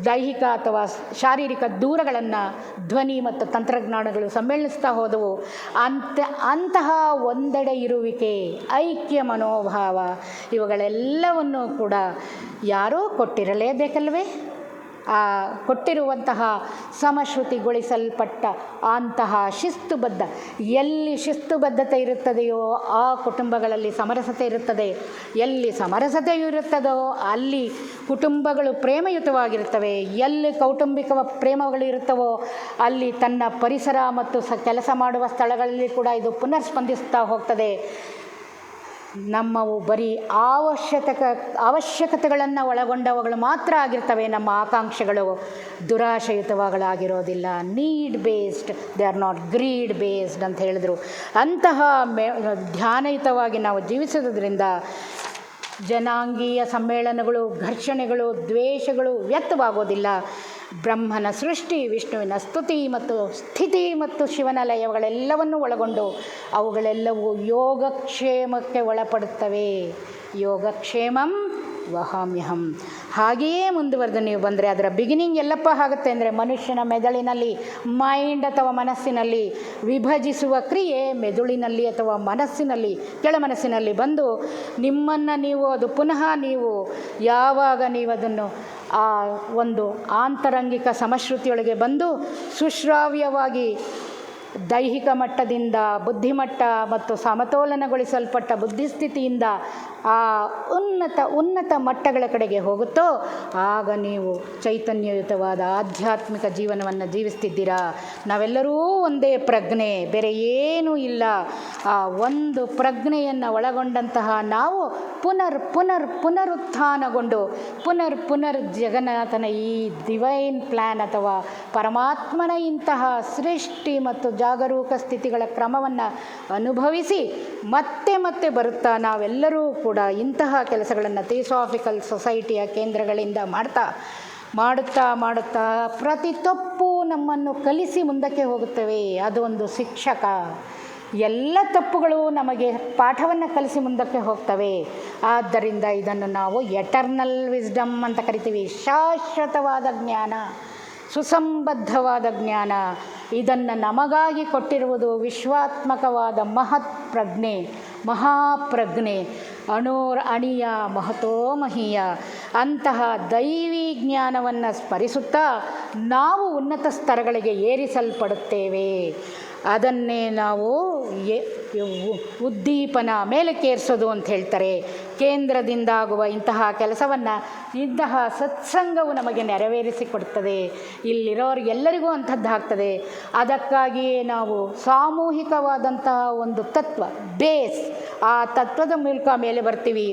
ದೈಹಿಕ ಅಥವಾ ಶಾರೀರಿಕ ದೂರಗಳನ್ನು ಧ್ವನಿ ಮತ್ತು ತಂತ್ರಜ್ಞಾನಗಳು ಸಮ್ಮೇಳಿಸ್ತಾ ಹೋದವು. ಅಂತಹ ಒಂದೆಡೆ ಇರುವಿಕೆ, ಐಕ್ಯ ಮನೋಭಾವ, ಇವುಗಳೆಲ್ಲವನ್ನೂ ಕೂಡ ಯಾರೋ ಕೊಟ್ಟಿರಲೇಬೇಕಲ್ವೇ. ಆ ಕೊಟ್ಟಿರುವಂತಹ ಸಮಶ್ರುತಿಗೊಳಿಸಲ್ಪಟ್ಟ ಅಂತಹ ಶಿಸ್ತುಬದ್ಧ, ಎಲ್ಲಿ ಶಿಸ್ತುಬದ್ಧತೆ ಇರುತ್ತದೆಯೋ ಆ ಕುಟುಂಬಗಳಲ್ಲಿ ಸಮರಸತೆ ಇರುತ್ತದೆ. ಎಲ್ಲಿ ಸಮರಸತೆಯು ಇರುತ್ತದೋ ಅಲ್ಲಿ ಕುಟುಂಬಗಳು ಪ್ರೇಮಯುತವಾಗಿರುತ್ತವೆ. ಎಲ್ಲಿ ಕೌಟುಂಬಿಕ ಪ್ರೇಮಗಳು ಇರುತ್ತವೋ ಅಲ್ಲಿ ತನ್ನ ಪರಿಸರ ಮತ್ತು ಕೆಲಸ ಮಾಡುವ ಸ್ಥಳಗಳಲ್ಲಿ ಕೂಡ ಇದು ಪುನರ್ಸ್ಪಂದಿಸ್ತಾ ಹೋಗ್ತದೆ. ನಮ್ಮವು ಬರೀ ಅವಶ್ಯಕತೆಗಳನ್ನು ಒಳಗೊಂಡವುಗಳು ಮಾತ್ರ ಆಗಿರ್ತವೆ. ನಮ್ಮ ಆಕಾಂಕ್ಷೆಗಳು ದುರಾಶಯುತವಾಗಳಾಗಿರೋದಿಲ್ಲ. Need based, they are not greed based ಅಂತ ಹೇಳಿದರು. ಅಂತಹ ಧ್ಯಾನಯುತವಾಗಿ ನಾವು ಜೀವಿಸೋದ್ರಿಂದ ಜನಾಂಗೀಯ ಸಮ್ಮೇಳನಗಳು, ಘರ್ಷಣೆಗಳು, ದ್ವೇಷಗಳು ವ್ಯಕ್ತವಾಗೋದಿಲ್ಲ. ಬ್ರಹ್ಮನ ಸೃಷ್ಟಿ, ವಿಷ್ಣುವಿನ ಸ್ತುತಿ ಮತ್ತು ಸ್ಥಿತಿ ಮತ್ತು ಶಿವನ ಲಯಗಳೆಲ್ಲವನ್ನು ಒಳಗೊಂಡು ಅವುಗಳೆಲ್ಲವೂ ಯೋಗಕ್ಷೇಮಕ್ಕೆ ಒಳಪಡುತ್ತವೆ. ಯೋಗಕ್ಷೇಮಂ ವಹಾಮ್ಯಹಂ. ಹಾಗೆಯೇ ಮುಂದುವರೆದು ನೀವು ಬಂದರೆ ಅದರ ಬಿಗಿನಿಂಗ್ ಎಲ್ಲಪ್ಪ ಆಗುತ್ತೆ ಅಂದರೆ ಮನುಷ್ಯನ ಮೆದುಳಿನಲ್ಲಿ, ಮೈಂಡ್ ಅಥವಾ ಮನಸ್ಸಿನಲ್ಲಿ ವಿಭಜಿಸುವ ಕ್ರಿಯೆ ಮೆದುಳಿನಲ್ಲಿ ಅಥವಾ ಮನಸ್ಸಿನಲ್ಲಿ, ಕೆಳಮನಸ್ಸಿನಲ್ಲಿ ಬಂದು ನಿಮ್ಮನ್ನು ನೀವು ಅದು ಪುನಃ ನೀವು ಯಾವಾಗ ನೀವು ಅದನ್ನು ಆ ಒಂದು ಆಂತರಂಗಿಕ ಸಮಶ್ರುತಿಯೊಳಗೆ ಬಂದು ಸುಶ್ರಾವ್ಯವಾಗಿ ದೈಹಿಕ ಮಟ್ಟದಿಂದ ಬುದ್ಧಿಮಟ್ಟ ಮತ್ತು ಸಮತೋಲನಗೊಳಿಸಲ್ಪಟ್ಟ ಬುದ್ಧಿಸ್ಥಿತಿಯಿಂದ ಆ ಉನ್ನತ ಮಟ್ಟಗಳ ಕಡೆಗೆ ಹೋಗುತ್ತೋ ಆಗ ನೀವು ಚೈತನ್ಯಯುತವಾದ ಆಧ್ಯಾತ್ಮಿಕ ಜೀವನವನ್ನು ಜೀವಿಸ್ತಿದ್ದೀರಾ. ನಾವೆಲ್ಲರೂ ಒಂದೇ ಪ್ರಜ್ಞೆ, ಬೇರೆ ಏನೂ ಇಲ್ಲ. ಆ ಒಂದು ಪ್ರಜ್ಞೆಯನ್ನು ಒಳಗೊಂಡಂತಹ ನಾವು ಪುನರುತ್ಥಾನಗೊಂಡು ಪುನರ್ ಜಗನ್ನಾಥನ ಈ ಡಿವೈನ್ ಪ್ಲ್ಯಾನ್ ಅಥವಾ ಪರಮಾತ್ಮನ ಇಂತಹ ಸೃಷ್ಟಿ ಮತ್ತು ಜಾಗರೂಕ ಸ್ಥಿತಿಗಳ ಕ್ರಮವನ್ನು ಅನುಭವಿಸಿ ಮತ್ತೆ ಬರುತ್ತಾ ನಾವೆಲ್ಲರೂ ಕೂಡ ಇಂತಹ ಕೆಲಸಗಳನ್ನು ಥಿಯೋಸಾಫಿಕಲ್ ಸೊಸೈಟಿಯ ಕೇಂದ್ರಗಳಿಂದ ಮಾಡುತ್ತಾ ಪ್ರತಿ ತಪ್ಪು ನಮ್ಮನ್ನು ಕಲಿಸಿ ಮುಂದಕ್ಕೆ ಹೋಗುತ್ತವೆ. ಅದು ಒಂದು ಶಿಕ್ಷಕ. ಎಲ್ಲ ತಪ್ಪುಗಳು ನಮಗೆ ಪಾಠವನ್ನು ಕಲಿಸಿ ಮುಂದಕ್ಕೆ ಹೋಗ್ತವೆ. ಆದ್ದರಿಂದ ಇದನ್ನು ನಾವು ಎಟರ್ನಲ್ ವಿಸ್ಡಮ್ ಅಂತ ಕರಿತೀವಿ. ಶಾಶ್ವತವಾದ ಜ್ಞಾನ, ಸುಸಂಬದ್ಧವಾದ ಜ್ಞಾನ. ಇದನ್ನು ನಮಗಾಗಿ ಕೊಟ್ಟಿರುವುದು ವಿಶ್ವಾತ್ಮಕವಾದ ಮಹಾಪ್ರಜ್ಞೆ, ಅಣೀಯ ಮಹತೋ ಮಹೀಯ. ಅಂತಹ ದೈವಿ ಜ್ಞಾನವನ್ನು ಸ್ಮರಿಸುತ್ತಾ ನಾವು ಉನ್ನತ ಸ್ತರಗಳಿಗೆ ಏರಿಸಲ್ಪಡುತ್ತೇವೆ. ಅದನ್ನೇ ನಾವು ಉದ್ದೀಪನ, ಮೇಲಕ್ಕೇರಿಸೋದು ಅಂತ ಹೇಳ್ತಾರೆ. ಕೇಂದ್ರದಿಂದಾಗುವ ಇಂತಹ ಕೆಲಸವನ್ನು ಇಂತಹ ಸತ್ಸಂಗವು ನಮಗೆ ನೆರವೇರಿಸಿಕೊಡ್ತದೆ. ಇಲ್ಲಿರೋರಿಗೆಲ್ಲರಿಗೂ ಅಂಥದ್ದಾಗ್ತದೆ. ಅದಕ್ಕಾಗಿಯೇ ನಾವು ಸಾಮೂಹಿಕವಾದಂತಹ ಒಂದು ತತ್ವ, ಬೇಸ್, ಆ ತತ್ವದ ಮೂಲಕ ಮೇಲೆ ಬರ್ತೀವಿ.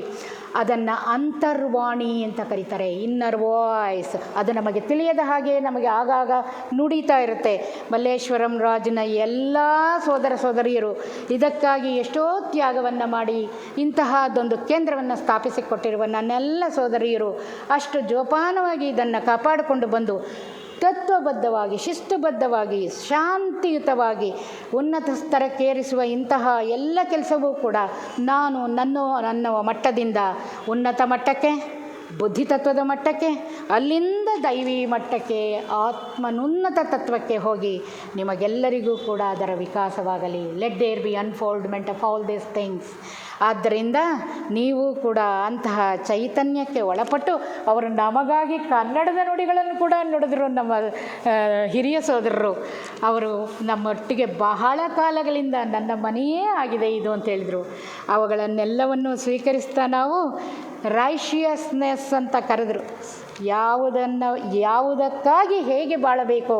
ಅದನ್ನು ಅಂತರ್ವಾಣಿ ಅಂತ ಕರೀತಾರೆ, ಇನ್ನರ್ ವಾಯ್ಸ್. ಅದು ನಮಗೆ ತಿಳಿಯದ ಹಾಗೆ ನಮಗೆ ಆಗಾಗ ನುಡಿತಾ ಇರುತ್ತೆ. ಮಲ್ಲೇಶ್ವರಂ ರಾಜನ ಎಲ್ಲ ಸೋದರ ಸೋದರಿಯರು ಇದಕ್ಕಾಗಿ ಎಷ್ಟೋ ತ್ಯಾಗವನ್ನು ಮಾಡಿ ಇಂತಹದ್ದೊಂದು ಕೇಂದ್ರವನ್ನು ಸ್ಥಾಪಿಸಿಕೊಟ್ಟಿರುವ ನನ್ನೆಲ್ಲ ಸೋದರಿಯರು ಅಷ್ಟು ಜೋಪಾನವಾಗಿ ಇದನ್ನು ಕಾಪಾಡಿಕೊಂಡು ಬಂದು ತತ್ವಬದ್ಧವಾಗಿ, ಶಿಸ್ತುಬದ್ಧವಾಗಿ, ಶಾಂತಿಯುತವಾಗಿ ಉನ್ನತ ಸ್ತರಕ್ಕೇರಿಸುವ ಇಂತಹ ಎಲ್ಲ ಕೆಲಸವೂ ಕೂಡ ನಾನು ನನ್ನ ಮಟ್ಟದಿಂದ ಉನ್ನತ ಮಟ್ಟಕ್ಕೆ, ಬುದ್ಧಿತತ್ವದ ಮಟ್ಟಕ್ಕೆ, ಅಲ್ಲಿಂದ ದೈವಿ ಮಟ್ಟಕ್ಕೆ, ಆತ್ಮನುನ್ನತ ತತ್ವಕ್ಕೆ ಹೋಗಿ ನಿಮಗೆಲ್ಲರಿಗೂ ಕೂಡ ಅದರ ವಿಕಾಸವಾಗಲಿ. Let there be unfoldment of all these things. ಆದ್ದರಿಂದ ನೀವು ಕೂಡ ಅಂತಹ ಚೈತನ್ಯಕ್ಕೆ ಒಳಪಟ್ಟು ಅವರು ನಮಗಾಗಿ ಕನ್ನಡದ ನುಡಿಗಳನ್ನು ಕೂಡ ನುಡಿದ್ರು. ನಮ್ಮ ಹಿರಿಯ ಸೋದರರು ಅವರು ನಮ್ಮೊಟ್ಟಿಗೆ ಬಹಳ ಕಾಲಗಳಿಂದ ನನ್ನ ಮನೆಯೇ ಆಗಿದೆ ಇದು ಅಂತ ಹೇಳಿದರು. ಅವುಗಳನ್ನೆಲ್ಲವನ್ನು ಸ್ವೀಕರಿಸ್ತಾ ನಾವು ರೈಷಿಯಸ್ನೆಸ್ ಅಂತ ಕರೆದರು. ಯಾವುದಕ್ಕಾಗಿ ಹೇಗೆ ಬಾಳಬೇಕೋ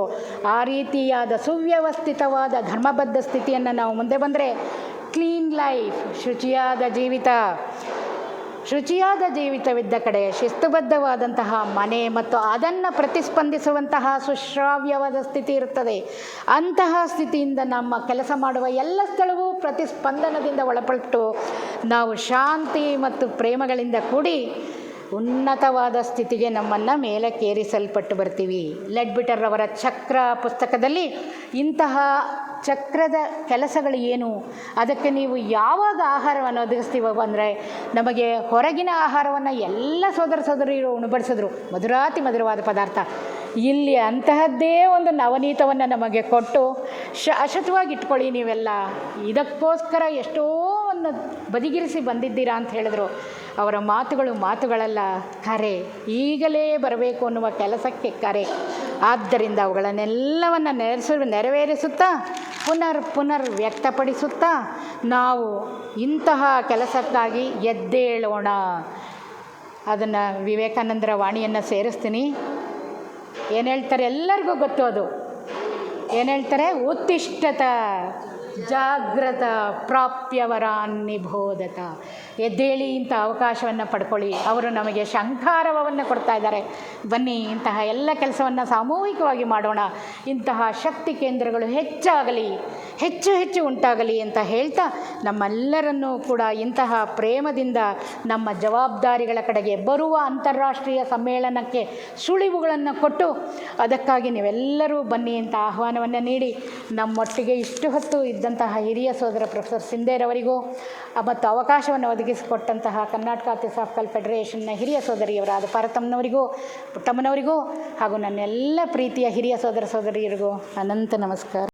ಆ ರೀತಿಯಾದ ಸುವ್ಯವಸ್ಥಿತವಾದ ಧರ್ಮಬದ್ಧ ಸ್ಥಿತಿಯನ್ನು ನಾವು ಮುಂದೆ ಬಂದರೆ ಕ್ಲೀನ್ ಲೈಫ್, ಶುಚಿಯಾದ ಜೀವಿತ, ಶುಚಿಯಾದ ಜೀವಿತವಿದ್ದ ಕಡೆ ಶಿಸ್ತುಬದ್ಧವಾದಂತಹ ಮನೆ ಮತ್ತು ಅದನ್ನು ಪ್ರತಿಸ್ಪಂದಿಸುವಂತಹ ಸುಶ್ರಾವ್ಯವಾದ ಸ್ಥಿತಿ ಇರುತ್ತದೆ. ಅಂತಹ ಸ್ಥಿತಿಯಿಂದ ನಮ್ಮ ಕೆಲಸ ಮಾಡುವ ಎಲ್ಲ ಸ್ಥಳವೂ ಪ್ರತಿಸ್ಪಂದನದಿಂದ ಒಳಪಟ್ಟು ನಾವು ಶಾಂತಿ ಮತ್ತು ಪ್ರೇಮಗಳಿಂದ ಕೂಡಿ ಉನ್ನತವಾದ ಸ್ಥಿತಿಗೆ ನಮ್ಮನ್ನು ಮೇಲಕ್ಕೇರಿಸಲ್ಪಟ್ಟು ಬರ್ತೀವಿ. ಲೆಡ್ಬಿಟರ್ ಅವರ ಚಕ್ರ ಪುಸ್ತಕದಲ್ಲಿ ಇಂತಹ ಚಕ್ರದ ಕೆಲಸಗಳು ಏನು, ಅದಕ್ಕೆ ನೀವು ಯಾವಾಗ ಆಹಾರವನ್ನು ಒದಗಿಸ್ತೀವೋ ಅಂದರೆ ನಮಗೆ ಹೊರಗಿನ ಆಹಾರವನ್ನು ಎಲ್ಲ ಸೋದರ ಸೋದರಿಯರು ಉಣಬಡಿಸಿದ್ರು, ಮಧುರಾತಿ ಮಧುರವಾದ ಪದಾರ್ಥ. ಇಲ್ಲಿ ಅಂತಹದ್ದೇ ಒಂದು ನವನೀತವನ್ನು ನಮಗೆ ಕೊಟ್ಟು ಶಾಶ್ವತವಾಗಿ ಇಟ್ಕೊಳ್ಳಿ ನೀವೆಲ್ಲ, ಇದಕ್ಕೋಸ್ಕರ ಎಷ್ಟೋ ಒಂದು ಬದಿಗಿರಿಸಿ ಬಂದಿದ್ದೀರಾ ಅಂತ ಹೇಳಿದ್ರು. ಅವರ ಮಾತುಗಳಲ್ಲ, ಕರೆ, ಈಗಲೇ ಬರಬೇಕು ಅನ್ನುವ ಕೆಲಸಕ್ಕೆ ಕರೆ. ಆದ್ದರಿಂದ ಅವುಗಳನ್ನೆಲ್ಲವನ್ನು ನೆರವೇರಿಸುತ್ತಾ ಪುನರ್ ವ್ಯಕ್ತಪಡಿಸುತ್ತಾ ನಾವು ಇಂತಹ ಕೆಲಸಕ್ಕಾಗಿ ಎದ್ದೇಳೋಣ. ಅದನ್ನು ವಿವೇಕಾನಂದರ ವಾಣಿಯನ್ನು ಸೇರಿಸ್ತೀನಿ. ಏನು ಹೇಳ್ತಾರೆ ಎಲ್ಲರಿಗೂ ಗೊತ್ತು, ಅದು ಏನು ಹೇಳ್ತಾರೆ, ಉತ್ತಿಷ್ಠತ ಜಾಗ್ರತ ಪ್ರಾಪ್ಯವರಾನ್ ನಿಬೋಧತ. ಎದ್ದೇಳಿ ಇಂಥ ಅವಕಾಶವನ್ನು ಪಡ್ಕೊಳ್ಳಿ. ಅವರು ನಮಗೆ ಶಂಖಾರವವನ್ನು ಕೊಡ್ತಾ ಇದ್ದಾರೆ. ಬನ್ನಿ ಇಂತಹ ಎಲ್ಲ ಕೆಲಸವನ್ನು ಸಾಮೂಹಿಕವಾಗಿ ಮಾಡೋಣ, ಇಂತಹ ಶಕ್ತಿ ಕೇಂದ್ರಗಳು ಹೆಚ್ಚು ಉಂಟಾಗಲಿ ಅಂತ ಹೇಳ್ತಾ ನಮ್ಮೆಲ್ಲರನ್ನೂ ಕೂಡ ಇಂತಹ ಪ್ರೇಮದಿಂದ ನಮ್ಮ ಜವಾಬ್ದಾರಿಗಳ ಕಡೆಗೆ ಬರುವ ಅಂತಾರಾಷ್ಟ್ರೀಯ ಸಮ್ಮೇಳನಕ್ಕೆ ಸುಳಿವುಗಳನ್ನು ಕೊಟ್ಟು ಅದಕ್ಕಾಗಿ ನೀವೆಲ್ಲರೂ ಬನ್ನಿ ಅಂತ ಆಹ್ವಾನವನ್ನು ನೀಡಿ ನಮ್ಮೊಟ್ಟಿಗೆ ಇಷ್ಟು ಹೊತ್ತು ಇದ್ದಂತಹ ಹಿರಿಯ ಸೋದರ ಪ್ರೊಫೆಸರ್ ಸಿಂಧೇರವರಿಗೂ ಮತ್ತು ಅವಕಾಶವನ್ನು ಒದಗಿಸಿಕೊಟ್ಟಂತಹ ಕರ್ನಾಟಕ ಥಿಯೋಸಾಫಿಕಲ್ ಫೆಡರೇಷನ್ನ ಹಿರಿಯ ಸೋದರಿಯವರಾದ ಪಾರ್ವತಮ್ಮನವರಿಗೂ ಪುಟ್ಟಮ್ಮನವರಿಗೂ ಹಾಗೂ ನನ್ನೆಲ್ಲ ಪ್ರೀತಿಯ ಹಿರಿಯ ಸೋದರ ಸೋದರಿಯರಿಗೂ ಅನಂತ ನಮಸ್ಕಾರ.